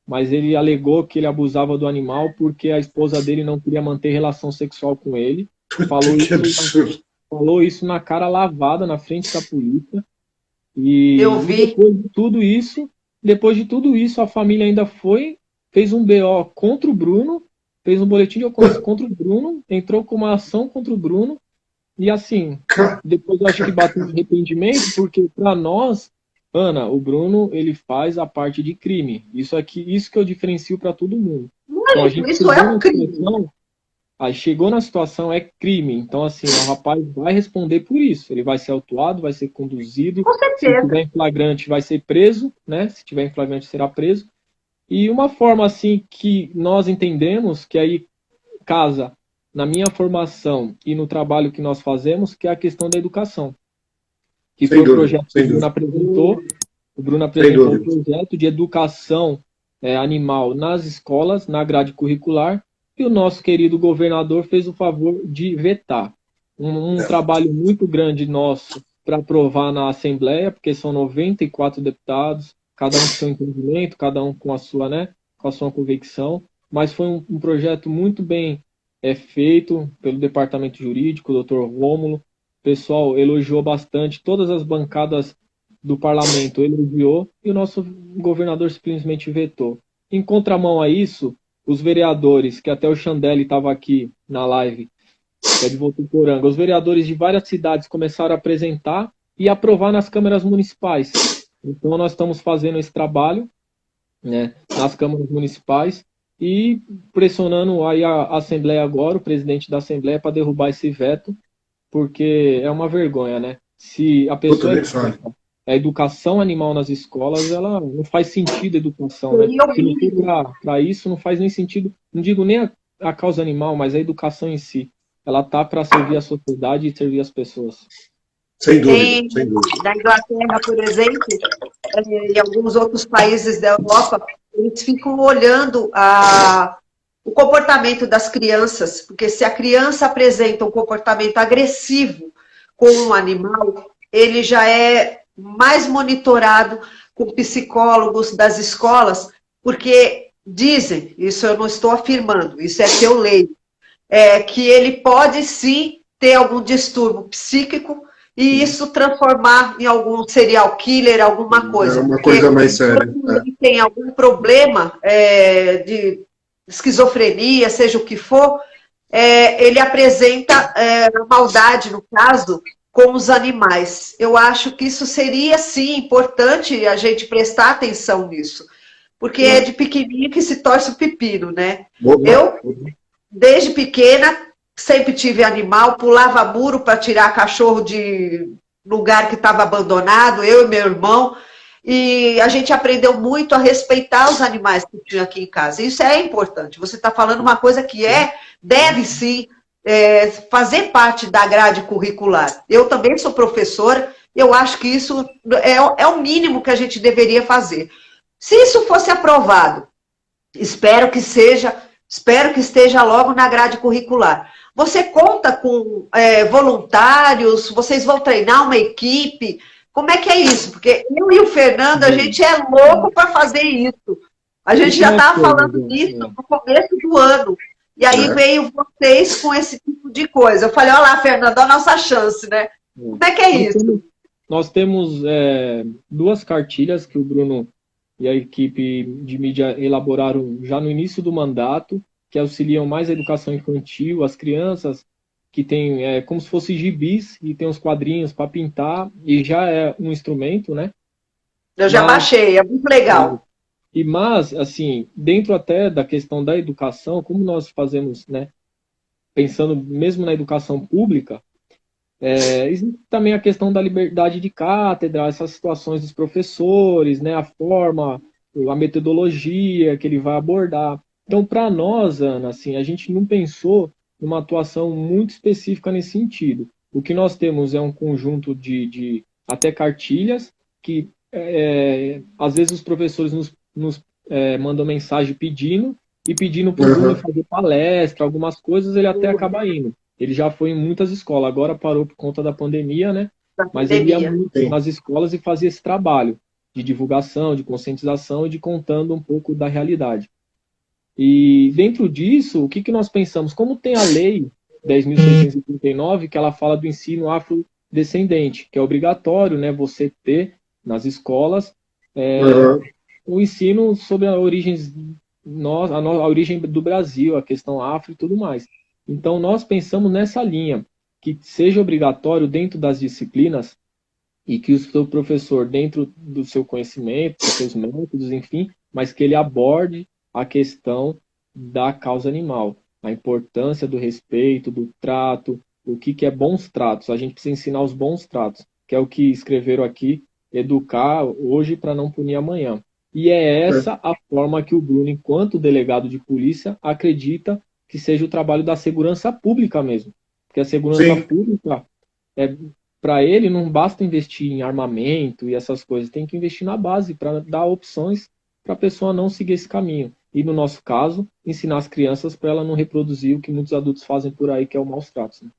mas ele alegou que ele abusava do animal porque a esposa dele não queria manter relação sexual com ele. Falou isso na cara lavada, na frente da polícia. E eu vi. Depois de tudo isso, a família ainda fez um BO contra o Bruno, fez um boletim de ocorrência contra o Bruno, entrou com uma ação contra o Bruno. E assim, depois eu acho que bateu um arrependimento, porque para nós, Ana, o Bruno, ele faz a parte de crime. Isso que eu diferencio para todo mundo. Então, a gente isso é um crime. Aí chegou na situação, é crime. Então, assim, o rapaz vai responder por isso. Ele vai ser autuado, vai ser conduzido. Com certeza. Se tiver em flagrante, vai ser preso, né? Se tiver em flagrante, será preso. E uma forma, assim, que nós entendemos, que aí casa na minha formação e no trabalho que nós fazemos, que é a questão da educação. Que foi o projeto que o Bruno apresentou. O Bruno apresentou um projeto de educação animal nas escolas, na grade curricular, e o nosso querido governador fez o favor de vetar. Um trabalho muito grande nosso para aprovar na Assembleia, porque são 94 deputados, cada um com seu entendimento, cada um com a sua, né, com a sua convicção, mas foi um projeto muito bem feito pelo departamento jurídico, o Dr. Rômulo. O pessoal elogiou bastante, todas as bancadas do parlamento elogiou e o nosso governador simplesmente vetou. Em contramão a isso, os vereadores, que até o Chandelli estava aqui na live, que é de Votuporanga, os vereadores de várias cidades começaram a apresentar e aprovar nas câmaras municipais. Então nós estamos fazendo esse trabalho, né, nas câmaras municipais, e pressionando aí a Assembleia agora, o presidente da Assembleia, para derrubar esse veto, porque é uma vergonha, né? Se a pessoa a educação animal nas escolas, ela não faz sentido a educação, né? Se não for para isso, não faz nem sentido, não digo nem a causa animal, mas a educação em si. Ela tá para servir a sociedade e servir as pessoas. Sem dúvida, sem dúvida. Na Inglaterra, por exemplo, e alguns outros países da Europa, eles ficam olhando o comportamento das crianças, porque se a criança apresenta um comportamento agressivo com um animal, ele já é mais monitorado com psicólogos das escolas, porque dizem, isso eu não estou afirmando, isso é que eu leio, que ele pode sim ter algum distúrbio psíquico e isso transformar em algum serial killer, alguma coisa. É uma coisa mais séria. Quando ele tem algum problema de esquizofrenia, seja o que for, ele apresenta maldade, no caso, com os animais. Eu acho que isso seria, sim, importante a gente prestar atenção nisso, porque é de pequenininho que se torce o pepino, né? Eu, desde pequena, sempre tive animal, pulava muro para tirar cachorro de lugar que estava abandonado, eu e meu irmão, e a gente aprendeu muito a respeitar os animais que tinha aqui em casa. Isso é importante. Você está falando uma coisa que deve sim fazer parte da grade curricular. Eu também sou professora, eu acho que isso é o mínimo que a gente deveria fazer. Se isso fosse aprovado, espero que esteja logo na grade curricular. Você conta com voluntários? Vocês vão treinar uma equipe? Como é que é isso? Porque eu e o Fernando, a gente é louco para fazer isso. A gente já estava falando disso no começo do ano. E aí veio vocês com esse tipo de coisa. Eu falei, olha lá, Fernando, a nossa chance, né? Como é que é isso? nós temos duas cartilhas que o Bruno e a equipe de mídia elaboraram já no início do mandato, que auxiliam mais a educação infantil, as crianças que tem como se fosse gibis e tem os quadrinhos para pintar, e já é um instrumento, né? Eu já baixei, é muito legal. Mas, assim, dentro até da questão da educação, como nós fazemos, né, pensando mesmo na educação pública, existe também a questão da liberdade de cátedra, essas situações dos professores, né, a forma, a metodologia que ele vai abordar. Então, para nós, Ana, assim, a gente não pensou numa atuação muito específica nesse sentido. O que nós temos é um conjunto de até cartilhas que, às vezes, os professores nos mandam mensagem pedindo para o Bruno fazer palestra, algumas coisas, ele até acaba indo. Ele já foi em muitas escolas, agora parou por conta da pandemia, né? Mas ele ia muito nas escolas e fazia esse trabalho de divulgação, de conscientização e de contando um pouco da realidade. E dentro disso, o que nós pensamos? Como tem a lei 10.639, que ela fala do ensino afrodescendente, que é obrigatório, né, você ter nas escolas o ensino sobre a origem do Brasil, a questão afro e tudo mais. Então, nós pensamos nessa linha, que seja obrigatório dentro das disciplinas e que o seu professor, dentro do seu conhecimento, dos seus métodos, enfim, mas que ele aborde a questão da causa animal, a importância do respeito, do trato, o que é bons tratos. A gente precisa ensinar os bons tratos, que é o que escreveram aqui, educar hoje para não punir amanhã. E é essa a forma que o Bruno, enquanto delegado de polícia, acredita que seja o trabalho da segurança pública mesmo. Porque a segurança pública, para ele, não basta investir em armamento e essas coisas, tem que investir na base para dar opções para a pessoa não seguir esse caminho. E, no nosso caso, ensinar as crianças para ela não reproduzir o que muitos adultos fazem por aí, que é o maus tratos. Né?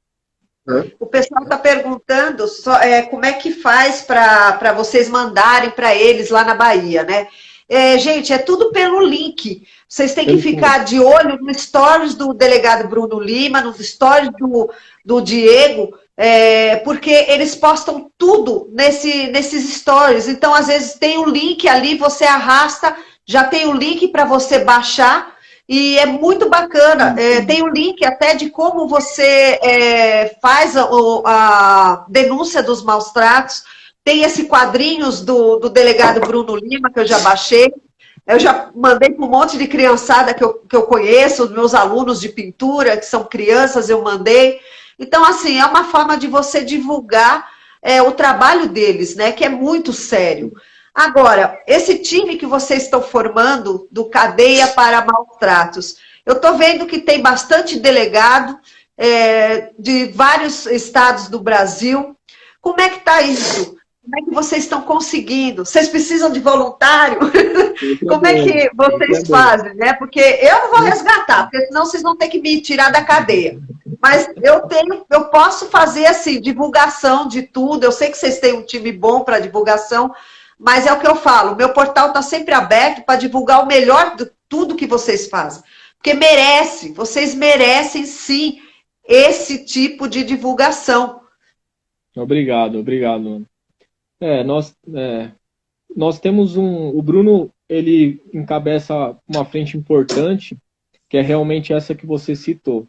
O pessoal está perguntando como é que faz para vocês mandarem para eles lá na Bahia, né? Gente, é tudo pelo link. Vocês têm que ficar de olho nos stories do delegado Bruno Lima, nos stories do Diego, porque eles postam tudo nesses stories. Então, às vezes, tem um link ali, você arrasta, já tem o link para você baixar, e é muito bacana. Tem um link até de como você faz a denúncia dos maus tratos. Tem esse quadrinhos do delegado Bruno Lima, que eu já baixei. Eu já mandei para um monte de criançada que eu conheço, meus alunos de pintura, que são crianças, eu mandei. Então, assim, é uma forma de você divulgar o trabalho deles, né? Que é muito sério. Agora, esse time que vocês estão formando, do Cadeia para Maus Tratos, eu estou vendo que tem bastante delegado de vários estados do Brasil. Como é que está isso? Como é que vocês estão conseguindo? Vocês precisam de voluntário? Como é que vocês fazem, né? Porque eu não vou resgatar, porque senão vocês vão ter que me tirar da cadeia. Mas eu posso fazer assim, divulgação de tudo. Eu sei que vocês têm um time bom para divulgação, mas é o que eu falo, o meu portal está sempre aberto para divulgar o melhor de tudo que vocês fazem. Porque vocês merecem sim esse tipo de divulgação. Obrigado. Nós temos o Bruno, ele encabeça uma frente importante, que é realmente essa que você citou,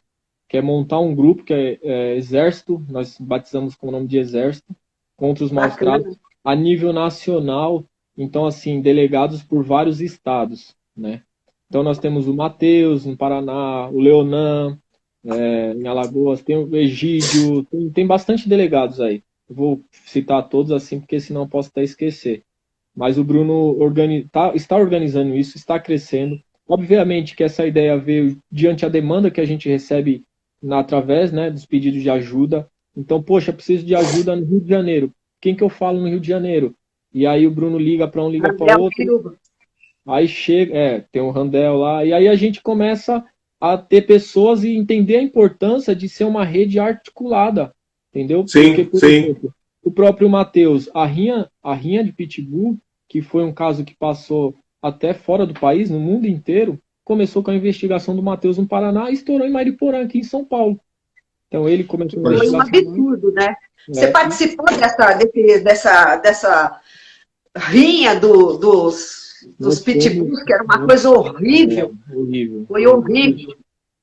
que é montar um grupo que é Exército, nós batizamos com o nome de Exército, contra os maus tratos, a nível nacional, então, assim, delegados por vários estados, né? Então, nós temos o Matheus, no Paraná, o Leonan, em Alagoas, tem o Egídio, tem bastante delegados aí. Eu vou citar todos assim, porque senão eu posso até esquecer. Mas o Bruno está organizando isso, está crescendo. Obviamente que essa ideia veio diante da demanda que a gente recebe através, né, dos pedidos de ajuda. Então, poxa, preciso de ajuda no Rio de Janeiro. Quem que eu falo no Rio de Janeiro? E aí o Bruno liga para um, liga para outro. Aí chega, tem um Randel lá. E aí a gente começa a ter pessoas e entender a importância de ser uma rede articulada. Entendeu? Porque, por exemplo, o próprio Matheus, a rinha de Pitbull, que foi um caso que passou até fora do país, no mundo inteiro, começou com a investigação do Matheus no Paraná e estourou em Mariporã, aqui em São Paulo. Então ele começou a Foi um investigar. absurdo, né? Você participou dessa rinha dos pitbulls, que era uma coisa horrível. Horrível. Foi horrível.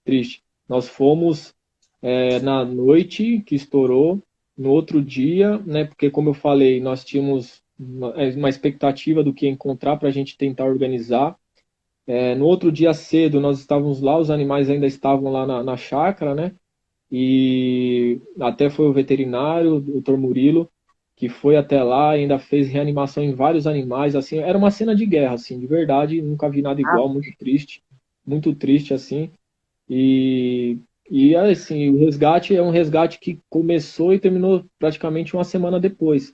Triste. Nós fomos na noite que estourou, no outro dia, né? Porque, como eu falei, nós tínhamos uma expectativa do que ia encontrar para a gente tentar organizar. No outro dia cedo, nós estávamos lá, os animais ainda estavam lá na chácara, né? E até foi o veterinário, o Dr. Murilo, que foi até lá e ainda fez reanimação em vários animais, assim, era uma cena de guerra, assim, de verdade, nunca vi nada igual, muito triste, assim, e assim, o resgate é um resgate que começou e terminou praticamente uma semana depois,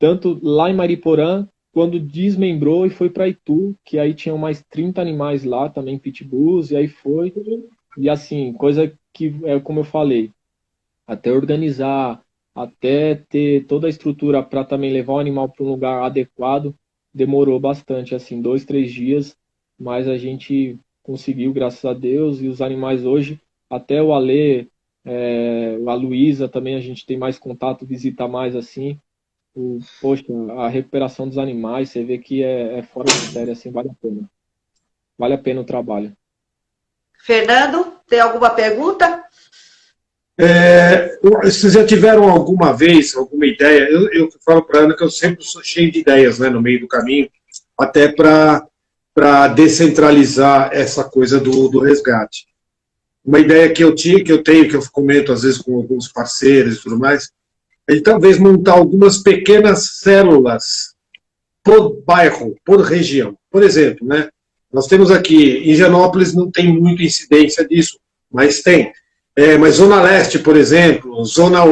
tanto lá em Mariporã, quando desmembrou e foi para Itu, que aí tinham mais 30 animais lá, também pitbulls, e aí foi, e assim, coisa que, como eu falei, até organizar, até ter toda a estrutura para também levar o animal para um lugar adequado, demorou bastante, assim, 2, 3 dias, mas a gente conseguiu, graças a Deus, e os animais hoje, até o Alê, a Luísa também a gente tem mais contato, visita mais, assim, poxa, a recuperação dos animais, você vê que é fora de série, assim, vale a pena o trabalho. Fernando, tem alguma pergunta? Vocês já tiveram alguma vez, alguma ideia? Eu falo para a Ana que eu sempre sou cheio de ideias, né, no meio do caminho, até para descentralizar essa coisa do resgate. Uma ideia que eu tenho, que eu comento às vezes com alguns parceiros e tudo mais, é de talvez montar algumas pequenas células por bairro, por região. Por exemplo, né, nós temos aqui, em Higienópolis não tem muita incidência disso, mas tem. Mas Zona Leste, por exemplo, Zona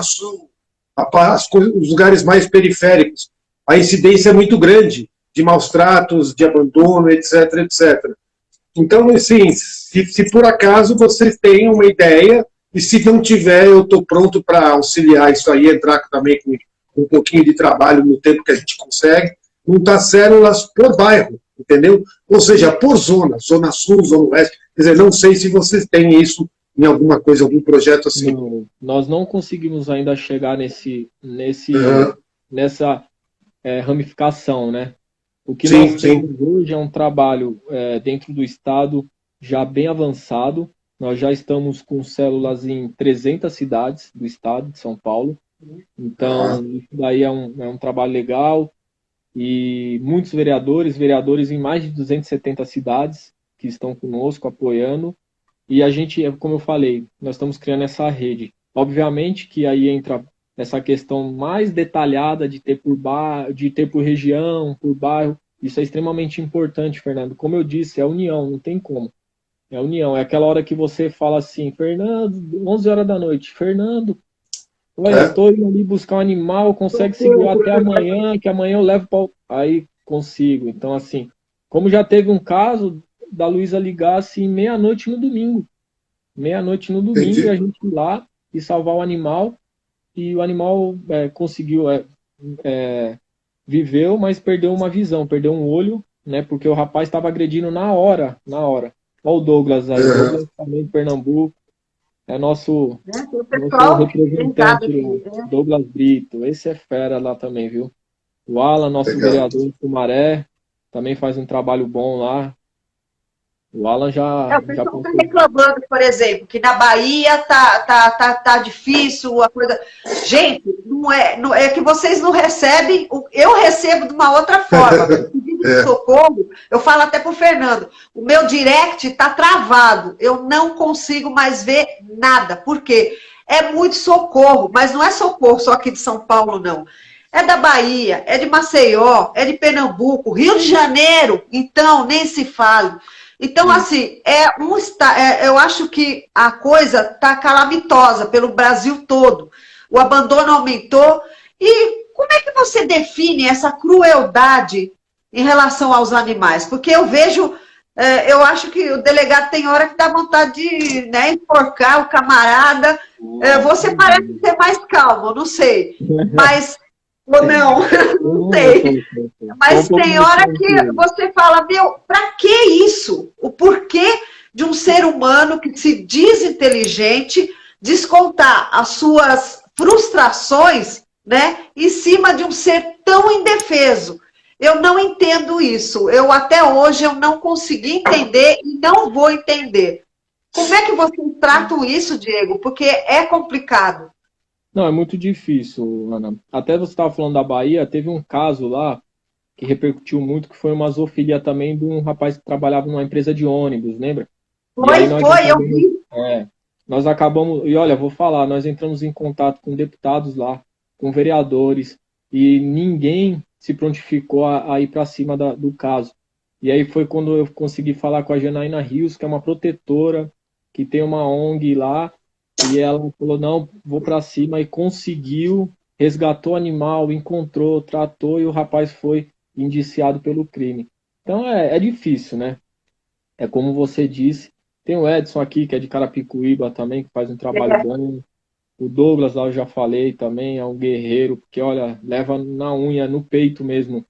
Sul, os lugares mais periféricos, a incidência é muito grande de maus tratos, de abandono, etc, etc. Então, assim, se por acaso vocês têm uma ideia, e se não tiver, eu estou pronto para auxiliar isso aí, entrar também com um pouquinho de trabalho no tempo que a gente consegue, montar células por bairro, entendeu? Ou seja, por zona Sul, Zona Oeste. Quer dizer, não sei se vocês têm isso em alguma coisa, algum projeto assim. Não, nós não conseguimos ainda chegar nessa ramificação, né? O que nós temos hoje é um trabalho dentro do Estado já bem avançado. Nós já estamos com células em 300 cidades do Estado de São Paulo. Então, isso daí é um trabalho legal. E muitos vereadores em mais de 270 cidades que estão conosco, apoiando. E a gente, como eu falei, nós estamos criando essa rede. Obviamente que aí entra essa questão mais detalhada de ter por região, por bairro. Isso é extremamente importante, Fernando. Como eu disse, é a união, não tem como. É a união. É aquela hora que você fala assim, Fernando, 11 horas da noite, Fernando, estou indo ali buscar um animal, consegue segurar até amanhã, que amanhã eu levo para... Aí consigo. Então, assim, como já teve um caso da Luísa ligar assim, meia-noite no domingo. Meia-noite no domingo, e a gente ir lá e salvar o animal. E o animal conseguiu, viveu, mas perdeu uma visão, perdeu um olho, né? Porque o rapaz estava agredindo na hora. Olha o Douglas aí, Douglas também de Pernambuco. É nosso representante, Douglas Brito. Esse é fera lá também, viu? O Alan, nosso vereador de Sumaré, também faz um trabalho bom lá. O Alan já está reclamando, por exemplo, que na Bahia tá difícil a coisa. Gente, não é que vocês não recebem, eu recebo de uma outra forma. Pedido de socorro, eu falo até pro Fernando, o meu direct tá travado, eu não consigo mais ver nada. Por quê? É muito socorro, mas não é socorro só aqui de São Paulo, não. É da Bahia, é de Maceió, é de Pernambuco, Rio de Janeiro, então nem se fale. Então, assim, eu acho que a coisa está calamitosa pelo Brasil todo. O abandono aumentou. E como é que você define essa crueldade em relação aos animais? Porque eu vejo, eu acho que o delegado tem hora que dá vontade de enforcar o camarada. Você parece ser mais calmo, não sei. Mas... ou não, não sei. Mas tem hora que você fala, meu, pra que isso? O porquê de um ser humano que se diz inteligente descontar as suas frustrações, né, em cima de um ser tão indefeso. Eu não entendo isso. Até hoje eu não consegui entender e não vou entender. Como é que vocês tratam isso, Diego? Porque é complicado. Não, é muito difícil, Ana. Até você estava falando da Bahia, teve um caso lá que repercutiu muito, que foi uma zoofilia também de um rapaz que trabalhava numa empresa de ônibus, lembra? E aí Eu vi. nós acabamos, e olha, vou falar, nós entramos em contato com deputados lá, com vereadores, e ninguém se prontificou a ir para cima do caso. E aí foi quando eu consegui falar com a Janaína Rios, que é uma protetora, que tem uma ONG lá, e ela falou, não, vou para cima, e conseguiu, resgatou o animal, encontrou, tratou, e o rapaz foi indiciado pelo crime. Então é difícil, né? É como você disse, tem o Edson aqui, que é de Carapicuíba também, que faz um trabalho bom. O Douglas, lá eu já falei também, é um guerreiro, porque, olha, leva na unha, no peito mesmo,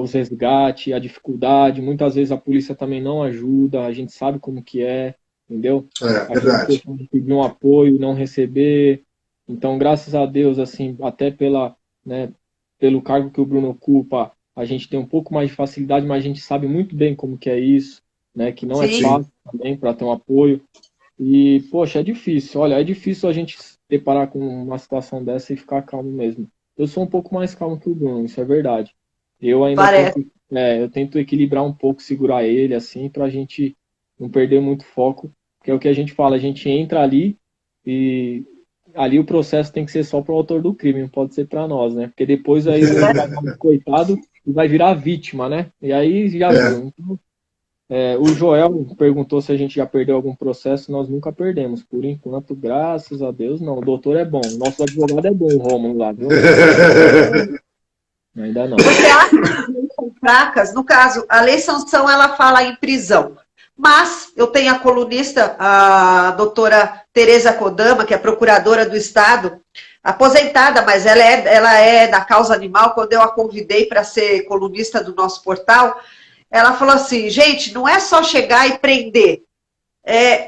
os resgates, a dificuldade. Muitas vezes a polícia também não ajuda, a gente sabe como que é, entendeu? É verdade. Pedir um apoio, não receber. Então, graças a Deus, assim, até pelo cargo que o Bruno ocupa, a gente tem um pouco mais de facilidade, mas a gente sabe muito bem como que é isso, né? Que não é fácil também para ter um apoio. E, poxa, é difícil. Olha, é difícil a gente se deparar com uma situação dessa e ficar calmo mesmo. Eu sou um pouco mais calmo que o Bruno, isso é verdade. Eu ainda tento equilibrar um pouco, segurar ele, assim, pra gente não perder muito foco, porque é o que a gente fala, a gente entra ali e ali o processo tem que ser só pro autor do crime, não pode ser para nós, né? Porque depois aí o coitado vai virar vítima, né? E aí já viu. Então, o Joel perguntou se a gente já perdeu algum processo, nós nunca perdemos. Por enquanto, graças a Deus, não. O doutor é bom, o nosso advogado é bom, o Rômulo lá, viu? Ainda não. Você acha que as leis são fracas? No caso, a lei sanção, ela fala em prisão. Mas eu tenho a colunista, a doutora Tereza Kodama, que é procuradora do Estado, aposentada, mas ela é da causa animal. Quando eu a convidei para ser colunista do nosso portal, ela falou assim, gente, não é só chegar e prender,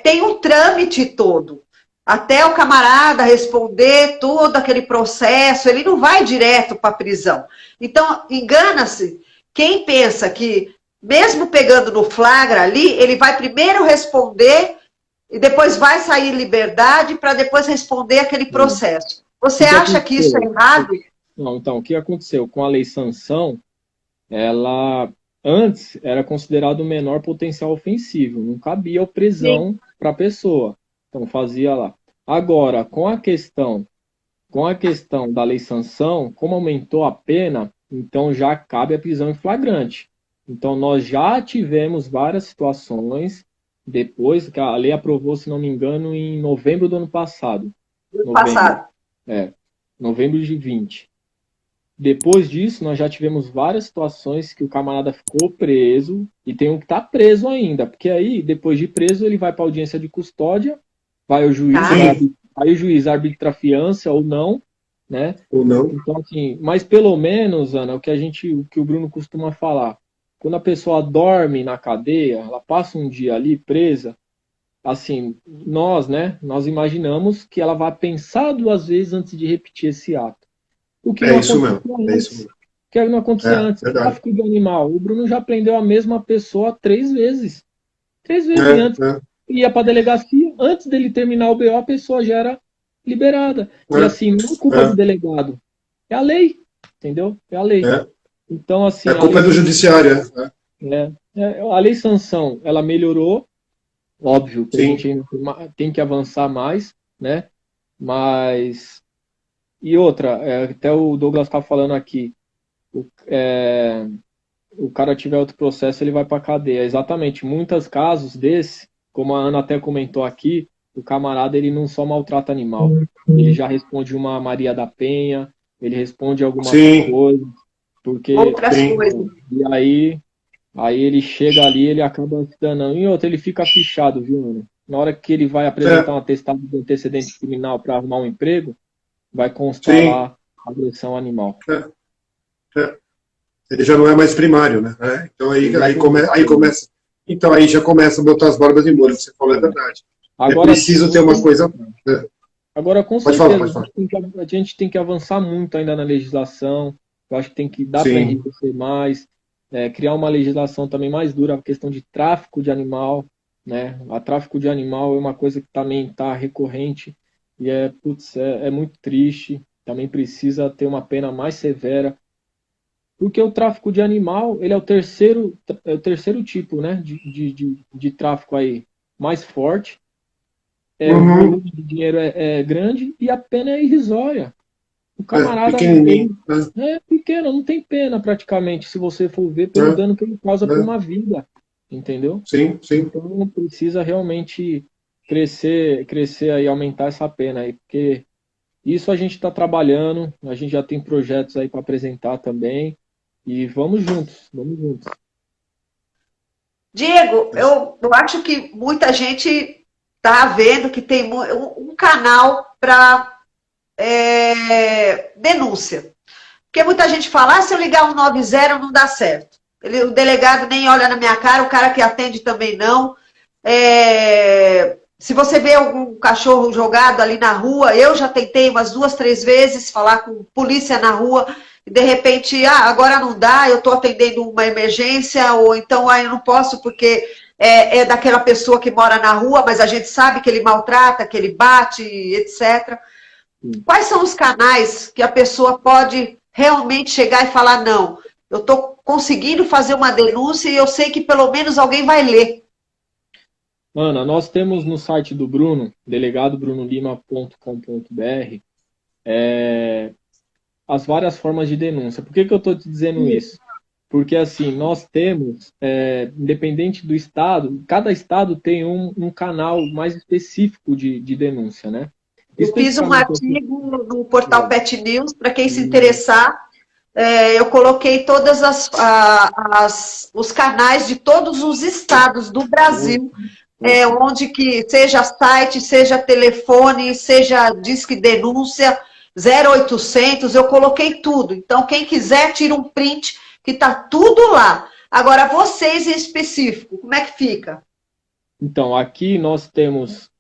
tem um trâmite todo. Até o camarada responder todo aquele processo, ele não vai direto para a prisão. Então, engana-se quem pensa que, mesmo pegando no flagra ali, ele vai primeiro responder e depois vai sair em liberdade para depois responder aquele processo. Você acha que isso é errado? Não, então, o que aconteceu? Com a lei sanção, ela antes era considerado o menor potencial ofensivo, não cabia prisão para a pessoa. Então fazia lá. Agora, com a questão da lei sanção, como aumentou a pena, então já cabe a prisão em flagrante. Então nós já tivemos várias situações, depois que a lei aprovou, se não me engano, em novembro do ano passado. Novembro de 20. Depois disso, nós já tivemos várias situações que o camarada ficou preso e tem um que está preso ainda, porque aí, depois de preso, ele vai para a audiência de custódia, vai ao juiz, aí o juiz arbitra a fiança ou não, né? Ou não. Então, assim, mas pelo menos, Ana, o que o Bruno costuma falar, quando a pessoa dorme na cadeia, ela passa um dia ali presa, assim, nós imaginamos que ela vai pensar 2 vezes antes de repetir esse ato. O que não isso mesmo. Que não acontecia antes. O tráfico de animal. O Bruno já prendeu a mesma pessoa 3 vezes. 3 vezes antes. Ia para a delegacia, antes dele terminar o BO, a pessoa já era liberada. E assim, não é culpa do delegado. É a lei. Entendeu? É a lei. Então, assim. A culpa é do judiciário. A lei sanção, ela melhorou. Óbvio que a gente tem que avançar mais, né? Mas. E outra, até o Douglas está falando aqui, o cara tiver outro processo, ele vai para a cadeia. Exatamente, muitos casos desses, como a Ana até comentou aqui, o camarada ele não só maltrata animal, ele já responde uma Maria da Penha, ele responde algumas coisas, porque e aí ele chega ali, ele acaba se danando. E outra, ele fica fichado, viu, Ana? Na hora que ele vai apresentar um atestado de antecedente criminal para arrumar um emprego, vai constar lá agressão animal. Ele já não é mais primário, né? Então aí começa Então aí já começa a botar as barbas de molho, você falou, é verdade. Agora, é preciso ter uma coisa... Agora, com Pode certeza, falar. a gente tem que avançar muito ainda na legislação. Eu acho que tem que dar para Sim. enriquecer mais, criar uma legislação também mais dura, a questão de tráfico de animal, né? A tráfico de animal é uma coisa que também está recorrente e é muito triste. Também precisa ter uma pena mais severa, porque o tráfico de animal ele é o terceiro tipo, né, de tráfico aí mais forte. O volume de dinheiro é grande e a pena é irrisória. O camarada pequenininho, é pequeno, não tem pena praticamente, se você for ver pelo dano que ele causa para uma vida, entendeu? Sim. Então precisa realmente crescer aí, aumentar essa pena aí, porque isso a gente está trabalhando, a gente já tem projetos aí para apresentar também, e vamos juntos. Diego, eu acho que muita gente está vendo que tem um canal para denúncia. Porque muita gente fala, se eu ligar 190 não dá certo. O delegado nem olha na minha cara, o cara que atende também não. Se você vê algum cachorro jogado ali na rua, eu já tentei umas 2, 3 vezes falar com polícia na rua, e de repente, agora não dá, eu estou atendendo uma emergência, ou então, eu não posso porque é daquela pessoa que mora na rua, mas a gente sabe que ele maltrata, que ele bate, etc. Quais são os canais que a pessoa pode realmente chegar e falar, não, eu estou conseguindo fazer uma denúncia e eu sei que pelo menos alguém vai ler? Ana, nós temos no site do Bruno, delegadobruno.lima.com.br, as várias formas de denúncia. Por que eu estou te dizendo isso? Porque, assim, nós temos, independente do estado, cada estado tem um canal mais específico de denúncia, né? Eu fiz um artigo no portal Pet News, para quem se interessar, eu coloquei todos os canais de todos os estados do Brasil, onde que seja site, seja telefone, seja disque denúncia, 0800, eu coloquei tudo. Então, quem quiser, tira um print, que está tudo lá. Agora, vocês em específico, como é que fica? Então, aqui nós temos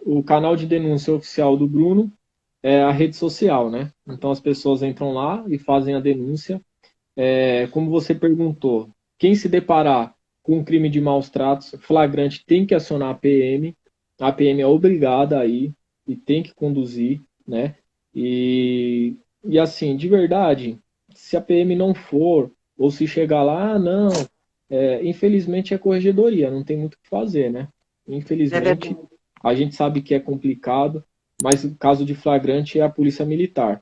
o canal de denúncia oficial do Bruno, é a rede social, né? Então, as pessoas entram lá e fazem a denúncia. Como você perguntou, quem se deparar com um crime de maus tratos flagrante tem que acionar a PM. A PM é obrigada a ir e tem que conduzir, né? E assim, de verdade, se a PM não for, ou se chegar lá, não, infelizmente é corregedoria, não tem muito o que fazer, né? Infelizmente, a gente sabe que é complicado, mas o caso de flagrante é a polícia militar.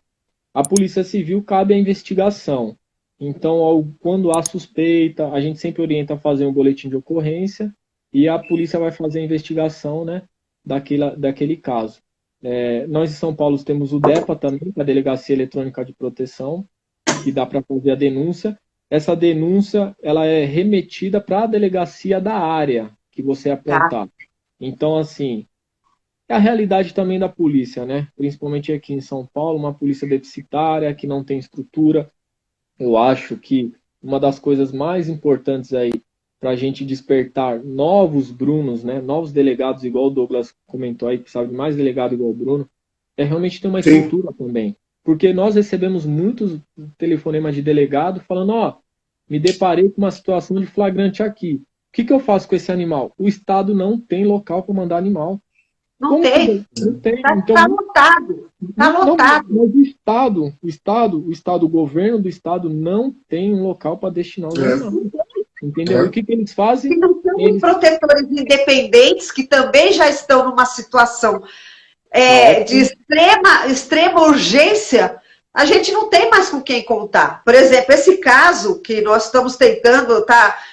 A polícia civil cabe a investigação. Então, quando há suspeita, a gente sempre orienta a fazer um boletim de ocorrência e a polícia vai fazer a investigação, né, daquele caso. Nós em São Paulo temos o DEPA também, a Delegacia Eletrônica de Proteção, que dá para fazer a denúncia. Essa denúncia ela é remetida para a delegacia da área que você apontar. Então, assim, é a realidade também da polícia, né? Principalmente aqui em São Paulo, uma polícia deficitária, que não tem estrutura. Eu acho que uma das coisas mais importantes aí para a gente despertar novos Brunos, né? Novos delegados, igual o Douglas comentou aí, que sabe mais delegado igual o Bruno, é realmente ter uma estrutura também. Porque nós recebemos muitos telefonemas de delegado falando, me deparei com uma situação de flagrante aqui. O que eu faço com esse animal? O Estado não tem local para mandar animal. Não tem. Está então, lotado. Está lotado. Mas o governo do Estado não tem um local para destinar os animais. Entendeu? O que eles fazem? E não tem protetores independentes que também já estão numa situação de extrema urgência. A gente não tem mais com quem contar. Por exemplo, esse caso que nós estamos tentando,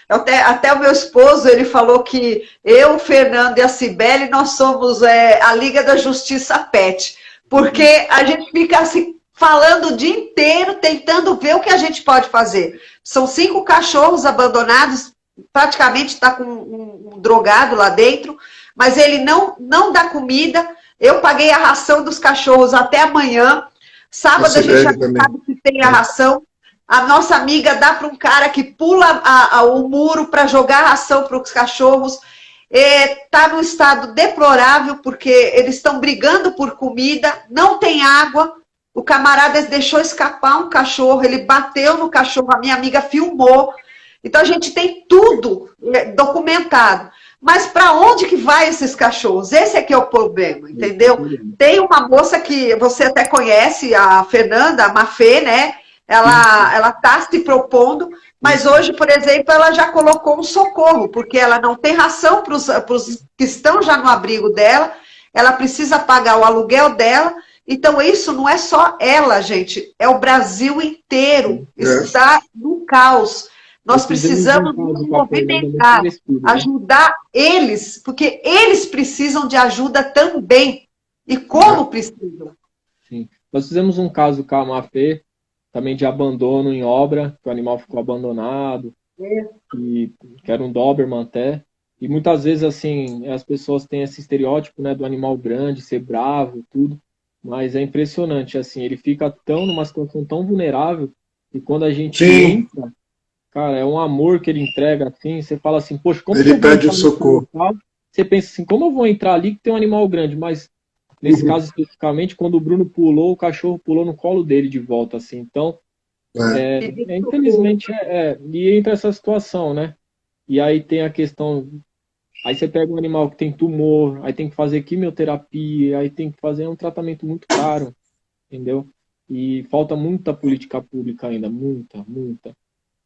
até o meu esposo, ele falou que eu, o Fernando e a Cibele, nós somos a Liga da Justiça Pet, porque a gente fica assim, falando o dia inteiro, tentando ver o que a gente pode fazer. São 5 cachorros abandonados, praticamente está com um drogado lá dentro, mas ele não dá comida. Eu paguei a ração dos cachorros até amanhã. Sábado a gente já sabe se tem a ração. A nossa amiga dá para um cara que pula o muro para jogar ração para os cachorros. Está num estado deplorável, porque eles estão brigando por comida, não tem água. O camarada deixou escapar um cachorro, ele bateu no cachorro, a minha amiga filmou. Então a gente tem tudo documentado. Mas para onde que vai esses cachorros? Esse é que é o problema, entendeu? Tem uma moça que você até conhece, a Fernanda, a Mafê, né? Ela está se propondo, mas hoje, por exemplo, ela já colocou um socorro, porque ela não tem ração para os que estão já no abrigo dela, ela precisa pagar o aluguel dela. Então, isso não é só ela, gente, é o Brasil inteiro, está no caos. Nós precisamos nos movimentar, ajudar eles, porque eles precisam de ajuda também. E como precisam? Sim. Nós fizemos um caso com a Mafê, também de abandono em obra, que o animal ficou abandonado, que era um Doberman até. E muitas vezes, assim, as pessoas têm esse estereótipo, né, do animal grande, ser bravo, tudo. Mas é impressionante, assim, ele fica numa situação tão vulnerável, e quando a gente entra, cara, é um amor que ele entrega, assim, você fala assim, poxa, como ele pede o socorro. Você pensa assim, como eu vou entrar ali que tem um animal grande? Mas, nesse caso especificamente, quando o Bruno pulou, o cachorro pulou no colo dele de volta, assim, então, infelizmente, e entra essa situação, né? E aí tem a questão, aí você pega um animal que tem tumor, aí tem que fazer quimioterapia, aí tem que fazer um tratamento muito caro, entendeu? E falta muita política pública ainda, muita.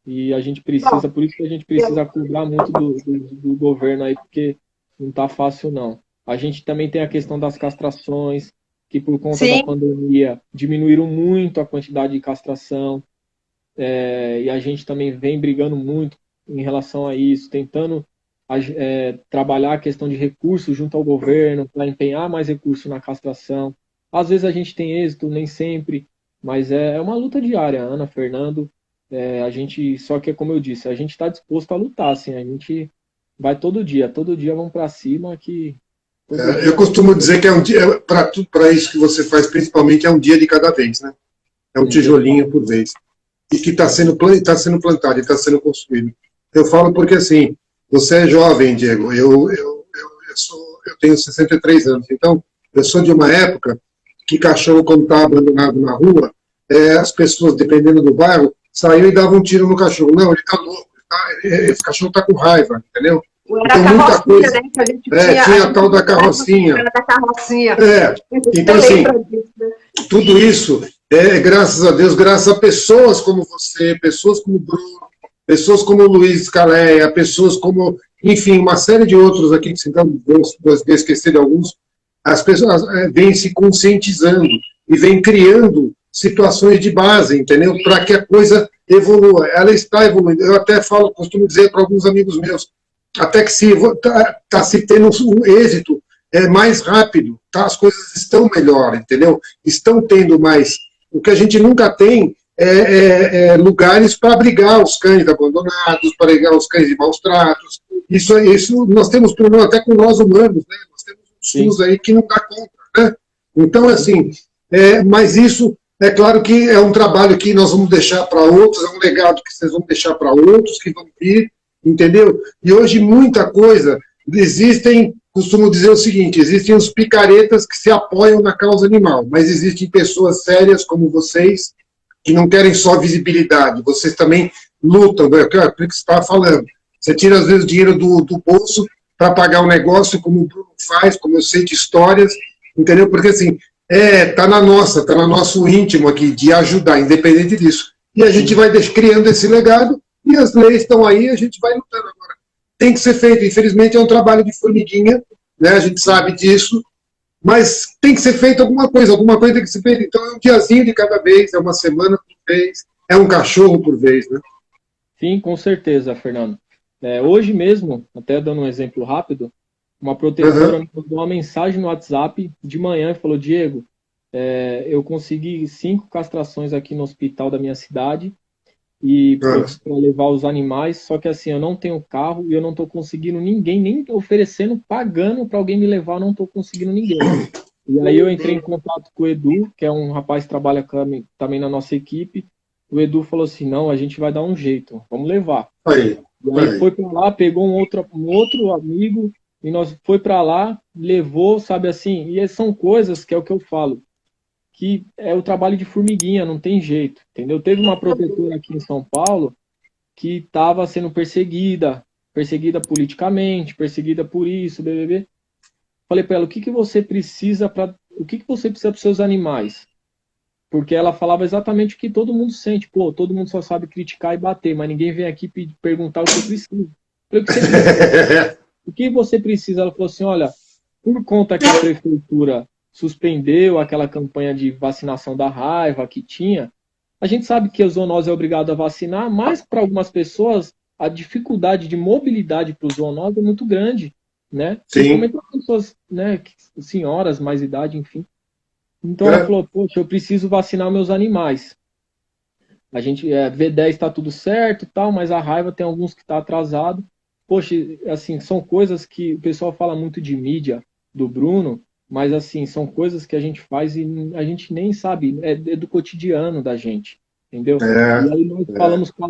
E a gente precisa, por isso que a gente precisa cobrar muito do governo aí, porque não tá fácil não. A gente também tem a questão das castrações, que por conta da pandemia diminuíram muito a quantidade de castração, e a gente também vem brigando muito em relação a isso, tentando trabalhar a questão de recursos junto ao governo para empenhar mais recursos na castração. Às vezes a gente tem êxito, nem sempre, mas é uma luta diária, Ana, Fernando. A gente, só que como eu disse, a gente está disposto a lutar, assim, a gente vai todo dia vamos para cima que... eu costumo dizer que é um dia, para isso que você faz principalmente, é um dia de cada vez, né? É um tijolinho por vez. E que está sendo plantado e está sendo construído. Eu falo porque, assim, você é jovem, Diego, eu tenho 63 anos, então eu sou de uma época que cachorro, quando está abandonado na rua, as pessoas, dependendo do bairro, saíam e davam um tiro no cachorro. Não, ele está louco, esse cachorro está com raiva, entendeu? Era então, muita coisa. Né, que a gente tinha a tal da carrocinha. Então, assim, tudo isso graças a Deus, graças a pessoas como você, pessoas como o Bruno, pessoas como o Luiz Scalea, pessoas como, enfim, uma série de outros aqui, que vou esquecer de alguns, as pessoas vêm se conscientizando e vêm criando situações de base, entendeu? Para que a coisa evolua. Ela está evoluindo. Eu até costumo dizer para alguns amigos meus, até que está se tendo um êxito mais rápido, tá? As coisas estão melhor, entendeu? Estão tendo mais. O que a gente nunca tem lugares para abrigar os cães abandonados, para abrigar os cães de maus tratos. Isso nós temos problema até com nós humanos, né? Nós temos um SUS aí que não dá conta, né? Então, assim, mas isso, é claro que é um trabalho que nós vamos deixar para outros, é um legado que vocês vão deixar para outros que vão vir, entendeu? E hoje muita coisa, costumo dizer o seguinte, existem os picaretas que se apoiam na causa animal, mas existem pessoas sérias como vocês, que não querem só visibilidade, vocês também lutam, é o que você estava falando. Você tira, às vezes, dinheiro do bolso para pagar um negócio, como o Bruno faz, como eu sei de histórias, entendeu? Porque, assim, está no nosso íntimo aqui, de ajudar, independente disso. E a gente vai criando esse legado, e as leis estão aí, a gente vai lutando agora. Tem que ser feito, infelizmente é um trabalho de formiguinha, né? A gente sabe disso, mas tem que ser feito alguma coisa tem que ser feita. Então é um diazinho de cada vez, é uma semana por vez, é um cachorro por vez, né? Sim, com certeza, Fernando. Hoje mesmo, até dando um exemplo rápido, uma protetora me mandou uma mensagem no WhatsApp de manhã e falou, Diego, eu consegui 5 castrações aqui no hospital da minha cidade, e para levar os animais, só que assim, eu não tenho carro e eu não estou conseguindo ninguém, nem oferecendo, pagando para alguém me levar, eu não estou conseguindo ninguém. E aí eu entrei em contato com o Edu, que é um rapaz que trabalha também na nossa equipe, o Edu falou assim, não, a gente vai dar um jeito, vamos levar. Aí, E aí aí. foi para lá, pegou um outro amigo, e nós foi para lá, levou, sabe assim, e são coisas que é o que eu falo, que é o trabalho de formiguinha, não tem jeito, entendeu? Teve uma protetora aqui em São Paulo que estava sendo perseguida politicamente, perseguida por isso, BBB. Falei para ela, o que você precisa para os seus animais? Porque ela falava exatamente o que todo mundo sente. Pô, todo mundo só sabe criticar e bater, mas ninguém vem aqui perguntar o que eu preciso. Falei, o que você precisa? O que você precisa? Ela falou assim, olha, por conta que a prefeitura suspendeu aquela campanha de vacinação da raiva que tinha, a gente sabe que a zoonose é obrigado a vacinar, mas para algumas pessoas a dificuldade de mobilidade para o zoonose é muito grande, né? Sim. Principalmente para pessoas, né, senhoras, mais idade, enfim. Então ela falou, poxa, eu preciso vacinar meus animais. A gente, V10 está tudo certo e tal, mas a raiva tem alguns que está atrasado. Poxa, assim, são coisas que o pessoal fala muito de mídia do Bruno, mas assim, são coisas que a gente faz e a gente nem sabe, é do cotidiano da gente, entendeu? E aí nós falamos com a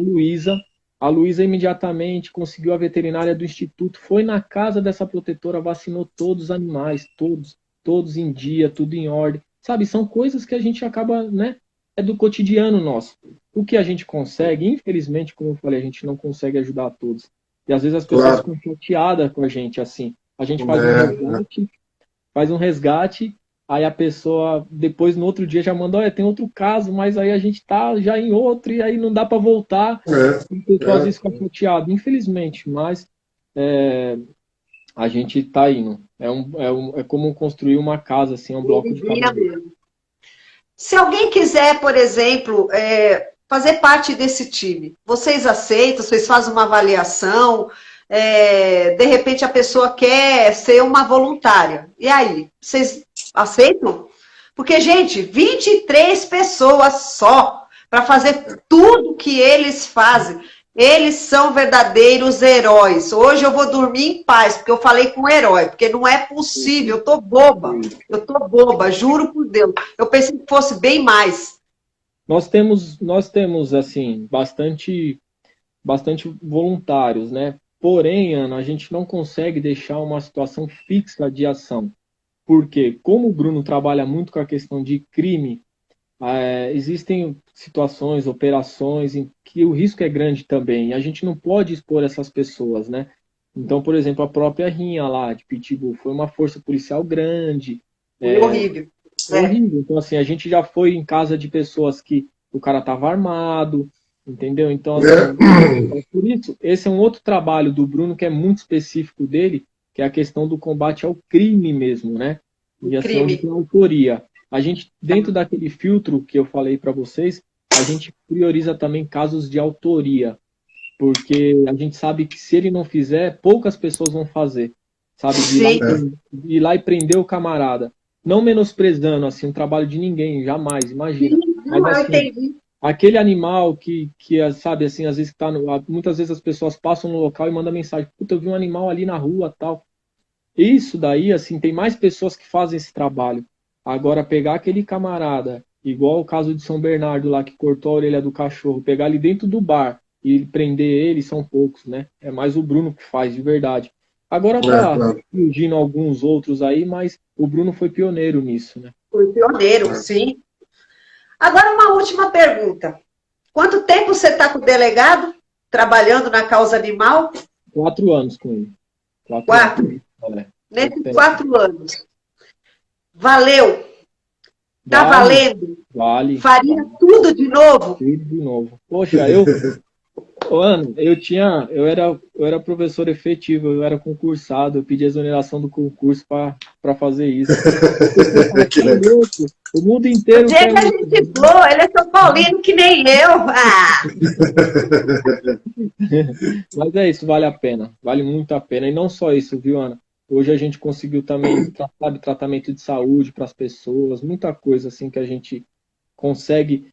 Luísa imediatamente conseguiu a veterinária do instituto, foi na casa dessa protetora, vacinou todos os animais, todos em dia, tudo em ordem. Sabe, são coisas que a gente acaba, né? É do cotidiano nosso. O que a gente consegue, infelizmente, como eu falei, a gente não consegue ajudar a todos. E às vezes as pessoas ficam chateadas com a gente, assim. A gente faz um resgate, aí a pessoa, depois, no outro dia, já manda, olha, tem outro caso, mas aí a gente tá já em outro, e aí não dá para voltar. O pessoal às vezes fica chateado, infelizmente, mas a gente tá indo. É como construir uma casa, assim, um bloco de cada vez. Se alguém quiser, por exemplo, fazer parte desse time, vocês aceitam? Vocês fazem uma avaliação? De repente a pessoa quer ser uma voluntária. E aí, vocês aceitam? Porque, gente, 23 pessoas só para fazer tudo que eles fazem. Eles são verdadeiros heróis. Hoje eu vou dormir em paz, porque eu falei com um herói, porque não é possível, eu tô boba, juro por Deus. Eu pensei que fosse bem mais. Nós temos assim, bastante voluntários, né? Porém, Ana, a gente não consegue deixar uma situação fixa de ação. Porque, como o Bruno trabalha muito com a questão de crime, existem situações, operações em que o risco é grande também, e a gente não pode expor essas pessoas, né? Então, por exemplo, a própria Rinha lá de Pitbull foi uma força policial grande. Horrível. Horrível. Então, assim, a gente já foi em casa de pessoas que o cara estava armado, entendeu? Então, assim, por isso, esse é um outro trabalho do Bruno que é muito específico dele, que é a questão do combate ao crime mesmo, né? E assim, onde tem autoria. A gente, dentro daquele filtro que eu falei para vocês, a gente prioriza também casos de autoria, porque a gente sabe que se ele não fizer, poucas pessoas vão fazer, sabe? Ir lá e prender o camarada. Não menosprezando, assim, o trabalho de ninguém, jamais, imagina. Mas, assim, aquele animal que sabe, assim, às vezes muitas vezes as pessoas passam no local e mandam mensagem, puta, eu vi um animal ali na rua, tal. Isso daí, assim, tem mais pessoas que fazem esse trabalho. Agora, pegar aquele camarada, igual o caso de São Bernardo lá, que cortou a orelha do cachorro, pegar ali dentro do bar e prender ele, são poucos, né? É mais o Bruno que faz, de verdade. Agora tá surgindo alguns outros aí, mas o Bruno foi pioneiro nisso, né? Foi pioneiro, sim. Agora, uma última pergunta. Quanto tempo você está com o delegado, trabalhando na causa animal? 4 anos com ele. 4? Nesses 4 anos. Valeu? Tá valendo? Vale. Faria tudo de novo? Tudo de novo. Poxa, Ana, eu era professor efetivo, eu era concursado, eu pedi exoneração do concurso para fazer isso. Que legal. O mundo inteiro. O dia que a gente voou, ele é São Paulino que nem eu. Mas é isso, vale a pena. Vale muito a pena. E não só isso, viu, Ana? Hoje a gente conseguiu também, tratamento de saúde para as pessoas, muita coisa assim que a gente consegue.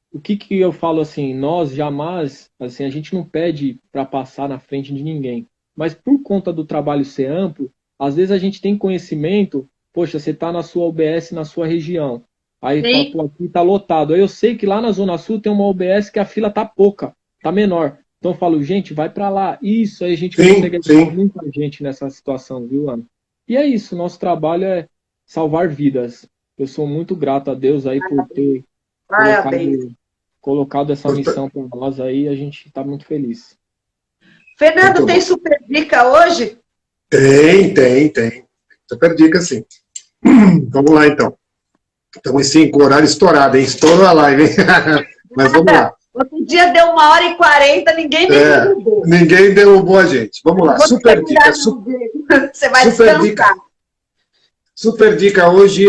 O que eu falo assim, nós jamais, assim, a gente não pede para passar na frente de ninguém, mas por conta do trabalho ser amplo, às vezes a gente tem conhecimento, poxa, você está na sua UBS, na sua região, Aí fala, pô, aqui tá lotado. Aí eu sei que lá na Zona Sul tem uma UBS que a fila tá pouca, tá menor. Então eu falo, gente, vai para lá. Isso, aí a gente consegue ajudar muita gente nessa situação, viu, Ana? E é isso, nosso trabalho é salvar vidas. Eu sou muito grato a Deus aí por ter colocado essa missão para nós aí, a gente está muito feliz. Fernando, muito tem bom. Super dica hoje? Tem. Super dica, sim. Vamos lá, então. Estamos sim, com o horário estourado, hein? Estourou a live, hein? Mas vamos lá. Outro dia deu 1h40, ninguém me derrubou. Ninguém derrubou a gente. Vamos lá, super dica. Você vai descansar. Super dica hoje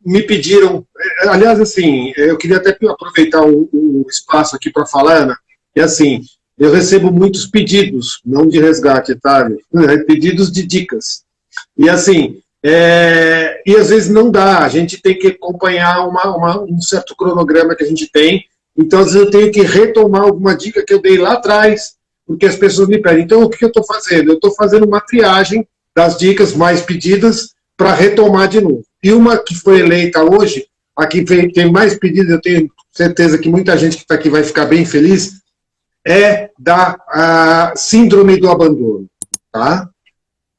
me pediram, aliás, assim, eu queria até aproveitar o espaço aqui para falar, Ana, e assim, eu recebo muitos pedidos, não de resgate, tá? Pedidos de dicas. E assim, e às vezes não dá, a gente tem que acompanhar um certo cronograma que a gente tem, então às vezes eu tenho que retomar alguma dica que eu dei lá atrás, porque as pessoas me pedem. Então o que eu estou fazendo? Eu estou fazendo uma triagem das dicas mais pedidas para retomar de novo. E uma que foi eleita hoje, a que tem mais pedidos, eu tenho certeza que muita gente que está aqui vai ficar bem feliz, é da síndrome do abandono, tá?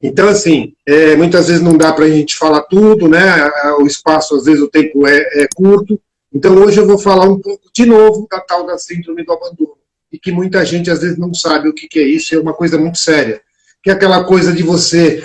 Então, assim, muitas vezes não dá para a gente falar tudo, né? O espaço, às vezes, o tempo é curto. Então, hoje eu vou falar um pouco, de novo, da tal da síndrome do abandono. E que muita gente, às vezes, não sabe o que é isso, é uma coisa muito séria. Que é aquela coisa de você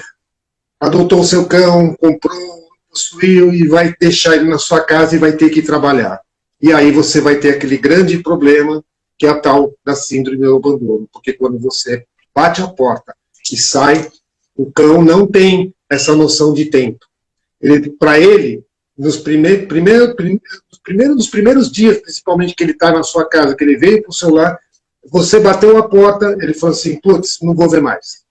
adotou o seu cão, comprou, possuiu e vai deixar ele na sua casa e vai ter que trabalhar. E aí você vai ter aquele grande problema, que é a tal da síndrome do abandono. Porque quando você bate a porta e sai, o cão não tem essa noção de tempo. Para ele, nos primeiros dias, principalmente, que ele está na sua casa, que ele veio para o seu lar, você bateu a porta, ele falou assim, putz, não vou ver mais.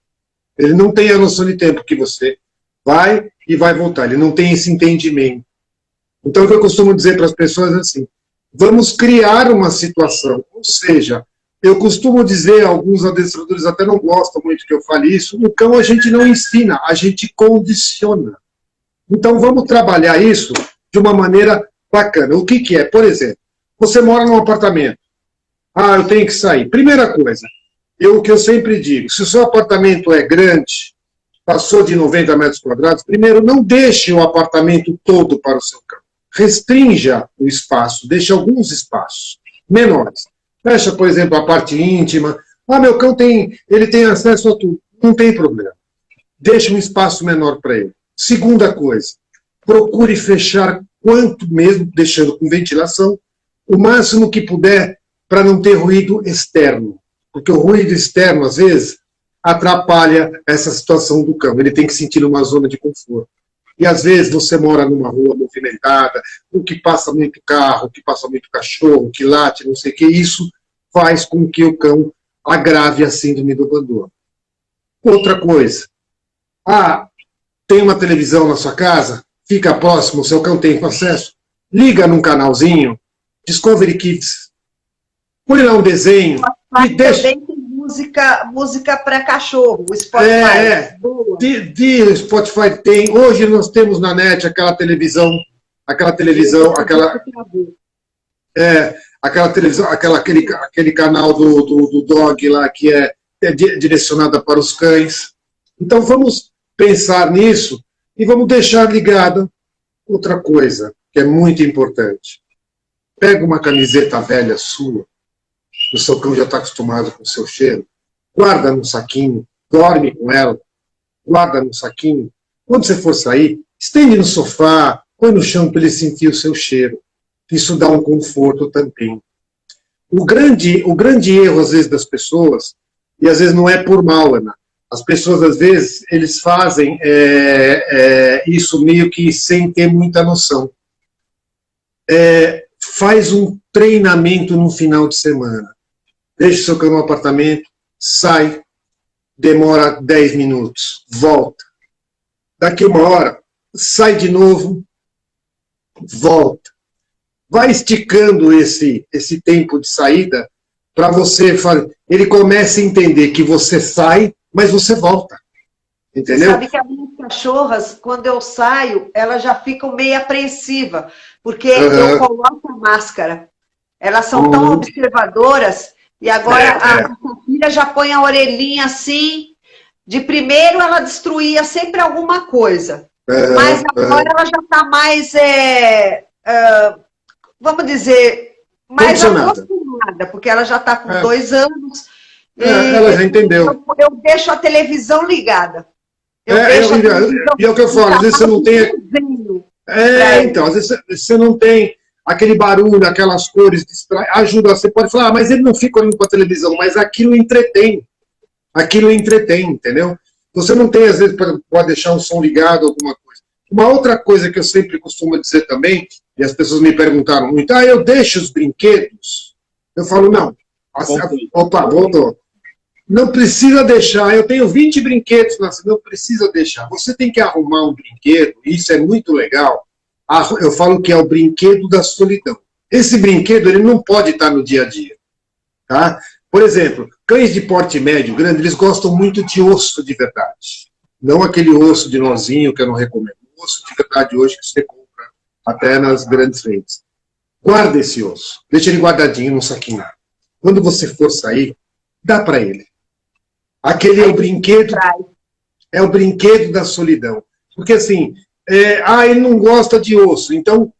Ele não tem a noção de tempo que você vai e vai voltar. Ele não tem esse entendimento. Então, o que eu costumo dizer para as pessoas é assim, vamos criar uma situação. Ou seja, eu costumo dizer, alguns adestradores até não gostam muito que eu fale isso, o cão a gente não ensina, a gente condiciona. Então, vamos trabalhar isso de uma maneira bacana. O que é? Por exemplo, você mora num apartamento. Eu tenho que sair. Primeira coisa, o que eu sempre digo, se o seu apartamento é grande, passou de 90 metros quadrados, primeiro, não deixe o apartamento todo para o seu cão. Restrinja o espaço, deixe alguns espaços menores. Fecha, por exemplo, a parte íntima. Meu cão ele tem acesso a tudo. Não tem problema. Deixe um espaço menor para ele. Segunda coisa, procure fechar quanto mesmo, deixando com ventilação, o máximo que puder para não ter ruído externo. Porque o ruído externo, às vezes, atrapalha essa situação do cão. Ele tem que sentir uma zona de conforto. E, às vezes, você mora numa rua movimentada, o que passa muito carro, o que passa muito cachorro, que late, não sei o que, isso faz com que o cão agrave a síndrome do abandono. Outra coisa. Tem uma televisão na sua casa? Fica próximo, o seu cão tem acesso? Liga num canalzinho, Discovery Kids. Põe lá um desenho. Mas também tem música para cachorro, o Spotify. De Spotify tem. Hoje nós temos na net aquela televisão, aquele canal do dog lá que é direcionada para os cães. Então vamos pensar nisso e vamos deixar ligada outra coisa que é muito importante. Pega uma camiseta velha sua, o seu cão já está acostumado com o seu cheiro, guarda no saquinho, dorme com ela, guarda no saquinho. Quando você for sair, estende no sofá, põe no chão para ele sentir o seu cheiro. Isso dá um conforto também. O grande erro, às vezes, das pessoas, e às vezes não é por mal, Ana, as pessoas, às vezes, eles fazem isso meio que sem ter muita noção. Faz um treinamento no final de semana. Deixa o seu cão no apartamento, sai, demora 10 minutos, volta. Daqui 1 hora, sai de novo, volta. Vai esticando esse tempo de saída para você fazer. Ele começa a entender que você sai, mas você volta. Você entendeu? sabe que as minhas cachorras, quando eu saio, elas já ficam meio apreensivas, porque eu Aham. coloco a máscara. Elas são tão Uhum. observadoras, e agora a É, minha filha já põe a orelhinha assim. De primeiro ela destruía sempre alguma coisa, mas aham, agora aham. ela já está mais, vamos dizer, mais Condicionada. acostumada, porque ela já está com É, 2 anos ela e já entendeu. eu deixo a televisão ligada. Eu É, deixo a e é televisão o que eu um falo, às vezes você canal não de tem. desenho para É, ele. então, às vezes você não tem aquele barulho, aquelas cores, ajuda, você pode falar, mas ele não fica olhando para a televisão, mas aquilo entretém, entendeu? Você não tem, às vezes, pode deixar um som ligado, alguma coisa. Uma outra coisa que eu sempre costumo dizer também, e as pessoas me perguntaram muito, eu deixo os brinquedos? Eu falo, não. Voltei. Opa, voltou. Não precisa deixar. Eu tenho 20 brinquedos, não precisa deixar. Você tem que arrumar um brinquedo, e isso é muito legal. Eu falo que é o brinquedo da solidão. Esse brinquedo ele não pode estar no dia a dia. Tá? Por exemplo, cães de porte médio, grande, eles gostam muito de osso de verdade. Não aquele osso de nozinho que eu não recomendo. O osso de verdade hoje que você compra até nas grandes redes. Guarda esse osso. Deixa ele guardadinho num saquinho. Quando você for sair, dá para ele. Aquele Aí traz. é o brinquedo da solidão. Porque assim, ele não gosta de osso. Então,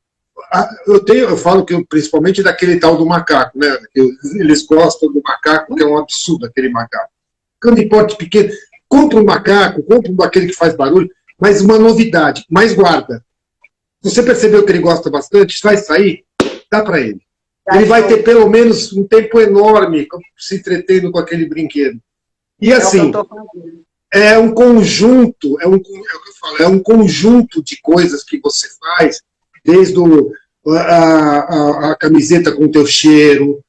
eu falo que principalmente daquele tal do macaco, né? Eles gostam do macaco, que é um absurdo aquele macaco. Cão de porte pequeno, compra um macaco, compra aquele que faz barulho, mas uma novidade, mais guarda. Você percebeu que ele gosta bastante, vai sair, dá para ele. Ele vai ter pelo menos um tempo enorme se entretendo com aquele brinquedo. E É o que eu assim, estou fazendo. é um conjunto, é o que eu falo, é um conjunto de coisas que você faz, desde a camiseta com o teu cheiro,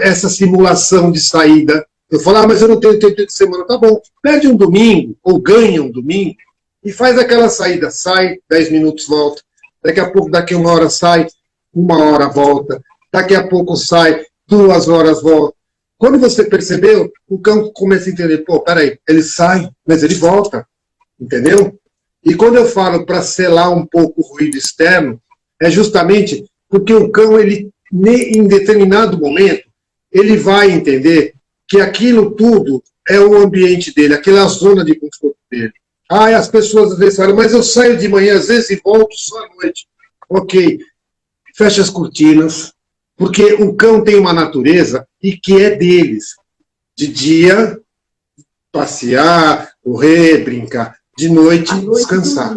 essa simulação de saída. Eu falo, mas eu não tenho tempo de semana. Tá bom, perde um domingo, ou ganha um domingo, e faz aquela saída. Sai, 10 minutos volta. Daqui a pouco, daqui 1 hora sai, 1 hora volta. Daqui a pouco sai, 2 horas volta. Quando você percebeu, o cão começa a entender, pô, peraí, ele sai, mas ele volta, entendeu? E quando eu falo para selar um pouco o ruído externo, é justamente porque o cão, ele, em determinado momento, ele vai entender que aquilo tudo é o ambiente dele, aquela zona de conforto dele. As pessoas às vezes falam, mas eu saio de manhã às vezes e volto só à noite. Ok, fecha as cortinas, porque o cão tem uma natureza e que é deles. De dia, passear, correr, brincar. De noite, descansar.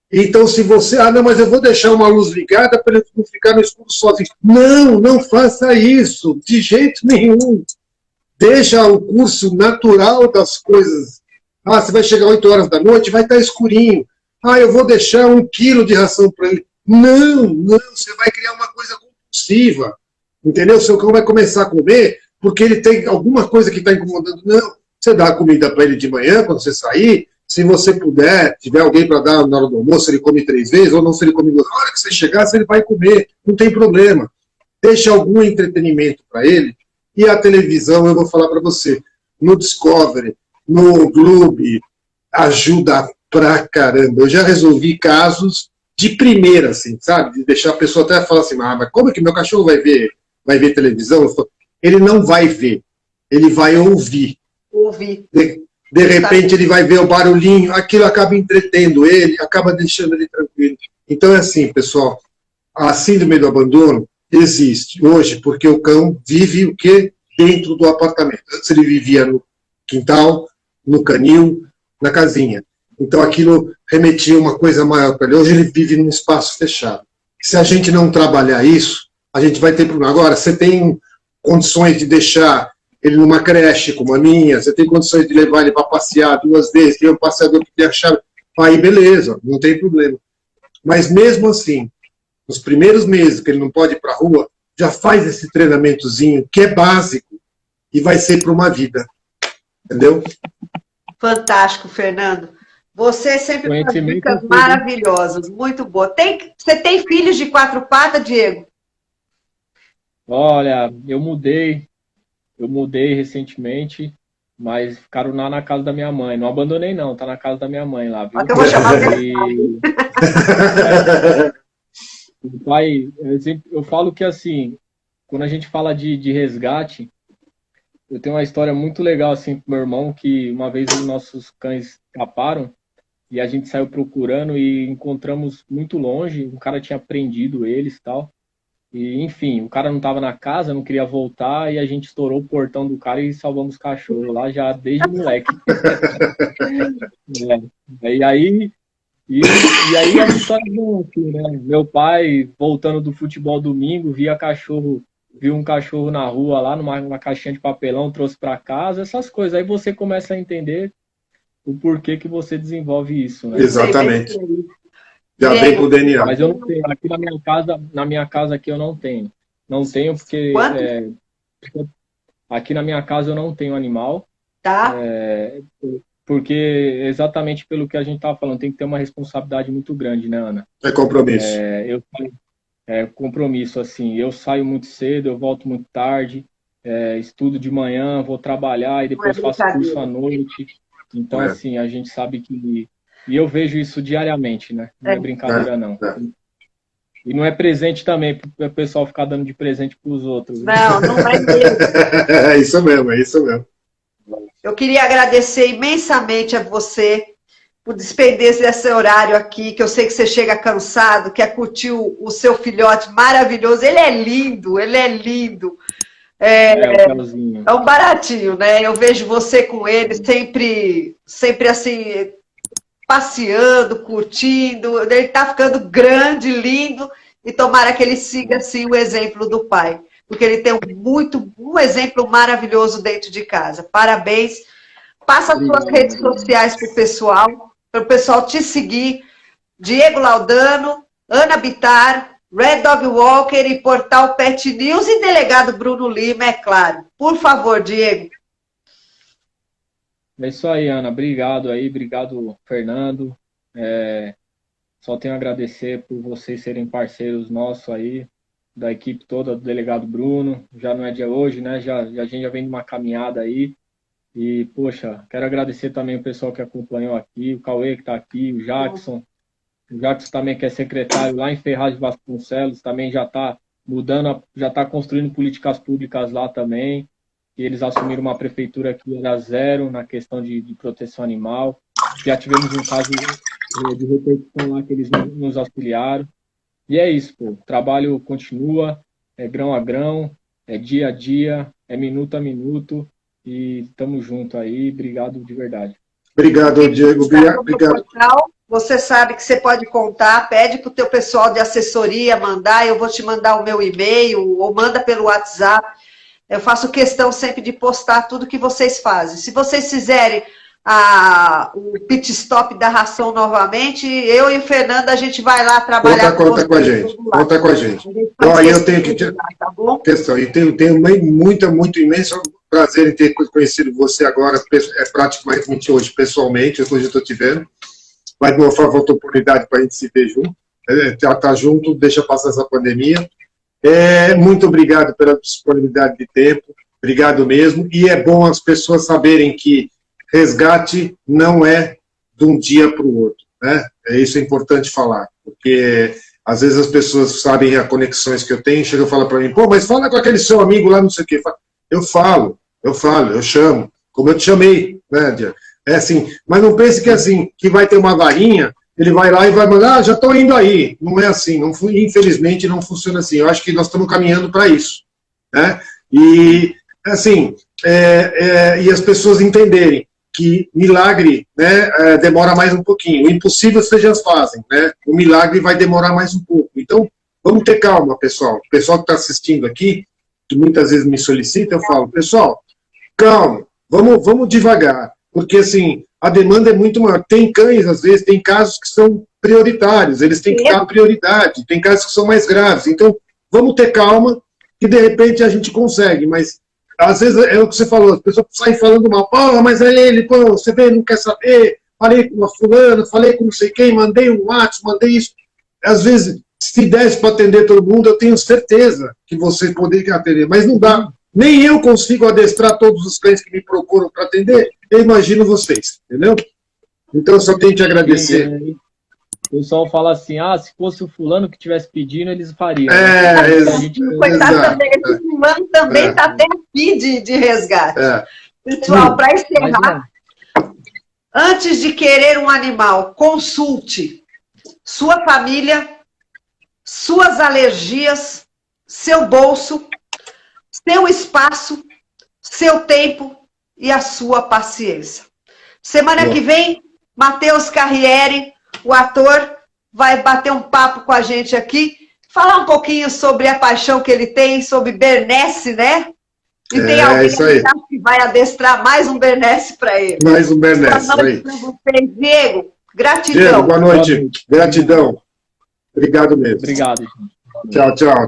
Então, se você... não, mas eu vou deixar uma luz ligada para ele não ficar no escuro sozinho. Não, não faça isso, de jeito nenhum. Deixa o curso natural das coisas. Você vai chegar 8 horas da noite, vai estar escurinho. Eu vou deixar 1 quilo de ração para ele. Não, você vai criar uma coisa compulsiva. Entendeu? O seu cão vai começar a comer porque ele tem alguma coisa que está incomodando. Não, você dá a comida para ele de manhã, quando você sair. Se você puder, tiver alguém para dar na hora do almoço, ele come 3 vezes, ou não, se ele come 2. Na hora que você chegar, ele vai comer, não tem problema. Deixa algum entretenimento para ele. E a televisão, eu vou falar para você, no Discovery, no Globo, ajuda pra caramba. Eu já resolvi casos de primeira, assim, sabe? De deixar a pessoa até falar assim, mas como é que meu cachorro vai ver televisão? Ele não vai ver, ele vai ouvir. Ouvir. De repente ele vai ver o barulhinho, aquilo acaba entretendo ele, acaba deixando ele tranquilo. Então é assim, pessoal, a síndrome do abandono existe hoje porque o cão vive o quê? Dentro do apartamento. Antes ele vivia no quintal, no canil, na casinha. Então aquilo remetia a uma coisa maior para ele. Hoje ele vive num espaço fechado. Se a gente não trabalhar isso, a gente vai ter problema. Agora, você tem condições de deixar ele numa creche como a minha, você tem condições de levar ele para passear 2 vezes, tem um passeador que tem a chave, aí beleza, não tem problema. Mas mesmo assim, nos primeiros meses que ele não pode ir para a rua, já faz esse treinamentozinho que é básico e vai ser para uma vida. Entendeu? Fantástico, Fernando. Você sempre com dicas tudo. maravilhosas, muito boa. Você tem filhos de 4 patas, Diego? Olha, eu mudei recentemente mas ficaram lá na casa da minha mãe. Não abandonei não, tá na casa da minha mãe lá, viu? Até eu vou chamar E, o pai, eu falo que assim, quando a gente fala de resgate, eu tenho uma história muito legal assim com meu irmão, que uma vez os nossos cães escaparam e a gente saiu procurando e encontramos muito longe, um cara tinha prendido eles e tal. E, enfim, o cara não estava na casa, não queria voltar, e a gente estourou o portão do cara e salvamos o cachorro lá já desde moleque. E aí, e aí a história do assim, né? Meu pai, voltando do futebol domingo, viu um cachorro na rua lá, numa caixinha de papelão, trouxe para casa, essas coisas. Aí você começa a entender o porquê que você desenvolve isso, né? Exatamente. Já vem pro DNA. Mas eu não tenho. Aqui na minha casa aqui eu não tenho. Não tenho porque aqui na minha casa eu não tenho animal. Tá. Porque exatamente pelo que a gente estava falando, tem que ter uma responsabilidade muito grande, né, Ana? É compromisso. Compromisso, assim. Eu saio muito cedo, eu volto muito tarde, estudo de manhã, vou trabalhar e depois faço curso à noite. Então, assim, a gente sabe que... E eu vejo isso diariamente, né? Não é brincadeira, não. E não é presente também para o pessoal ficar dando de presente para os outros. Né? Não é mesmo. É isso mesmo. Eu queria agradecer imensamente a você por despender desse horário aqui, que eu sei que você chega cansado, quer curtir o seu filhote maravilhoso. Ele é lindo, É um baratinho, né? Eu vejo você com ele sempre assim... passeando, curtindo, ele está ficando grande, lindo, e tomara que ele siga assim o exemplo do pai, porque ele tem um exemplo maravilhoso dentro de casa. Parabéns. Passa as suas redes sociais para o pessoal te seguir. Diego Laudano, Ana Bittar, Red Dog Walker e Portal Pet News e Delegado Bruno Lima, é claro. Por favor, Diego. É isso aí, Ana. Obrigado aí, obrigado, Fernando. Só tenho a agradecer por vocês serem parceiros nossos aí, da equipe toda do Delegado Bruno. Já não é de hoje, né? A gente já vem de uma caminhada aí. E, poxa, quero agradecer também o pessoal que acompanhou aqui, o Cauê que está aqui, o Jackson. O Jackson também, que é secretário lá em Ferraz de Vasconcelos, também já está mudando, já está construindo políticas públicas lá também. E eles assumiram uma prefeitura que era zero na questão de proteção animal. Já tivemos um caso de repercussão lá que eles nos auxiliaram. E é isso, pô. O trabalho continua, é grão a grão, é dia a dia, é minuto a minuto. E estamos juntos aí. Obrigado de verdade. Obrigado, Diego. Obrigado. Você sabe que você pode contar, pede para o teu pessoal de assessoria mandar, eu vou te mandar o meu e-mail, ou manda pelo WhatsApp. Eu faço questão sempre de postar tudo que vocês fazem. Se vocês fizerem o pit stop da ração novamente, eu e o Fernando, a gente vai lá trabalhar conta com a gente. Conta com a gente. Eu tenho que te... Tá bom? Questão, e tenho muito imenso prazer em ter conhecido você agora, praticamente hoje, pessoalmente, hoje eu estou te vendo. Mas não foi outra oportunidade para a gente se ver junto. Tá junto, deixa passar essa pandemia. Muito obrigado pela disponibilidade de tempo, obrigado mesmo, e é bom as pessoas saberem que resgate não é de um dia para o outro, né? Isso é importante falar, porque às vezes as pessoas sabem as conexões que eu tenho, chegam e falam para mim, pô, mas fala com aquele seu amigo lá, não sei o quê. Eu chamo, como eu te chamei, né, Dia? É assim, mas não pense que assim, que vai ter uma varinha, ele vai lá e vai mandar, já estou indo aí. Não é assim, infelizmente não funciona assim. Eu acho que nós estamos caminhando para isso, né? E, assim, e as pessoas entenderem que milagre, né, demora mais um pouquinho. O impossível vocês fazem, né? O milagre vai demorar mais um pouco. Então, vamos ter calma, pessoal. O pessoal que está assistindo aqui, que muitas vezes me solicita, eu falo, pessoal, calma, vamos devagar. Porque, assim, a demanda é muito maior. Tem cães, às vezes, tem casos que são prioritários, eles têm que dar prioridade, tem casos que são mais graves. Então, vamos ter calma, que de repente a gente consegue, mas às vezes é o que você falou, as pessoas saem falando mal, pô, mas é ele, pô, você vê, não quer saber, falei com uma fulana, falei com não sei quem, mandei um WhatsApp, mandei isso. Às vezes, se desse para atender todo mundo, eu tenho certeza que você poderia atender, mas não dá. Nem eu consigo adestrar todos os cães que me procuram para atender, eu imagino vocês, entendeu? Então, eu só tenho que te agradecer. O pessoal fala assim, se fosse o fulano que estivesse pedindo, eles fariam. Coitado também, esse fulano também está até aqui de resgate. Pessoal, para encerrar, antes de querer um animal, consulte sua família, suas alergias, seu bolso, seu espaço, seu tempo e a sua paciência. Semana que vem, Matheus Carriere, o ator, vai bater um papo com a gente aqui, falar um pouquinho sobre a paixão que ele tem, sobre Bernese, né? E tem alguém que vai adestrar mais um Bernese para ele. Mais um Bernese. Boa noite para vocês, Diego. Gratidão. Diego, boa noite. Gratidão. Obrigado mesmo. Obrigado.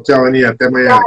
Tchau, Aninha. Até amanhã.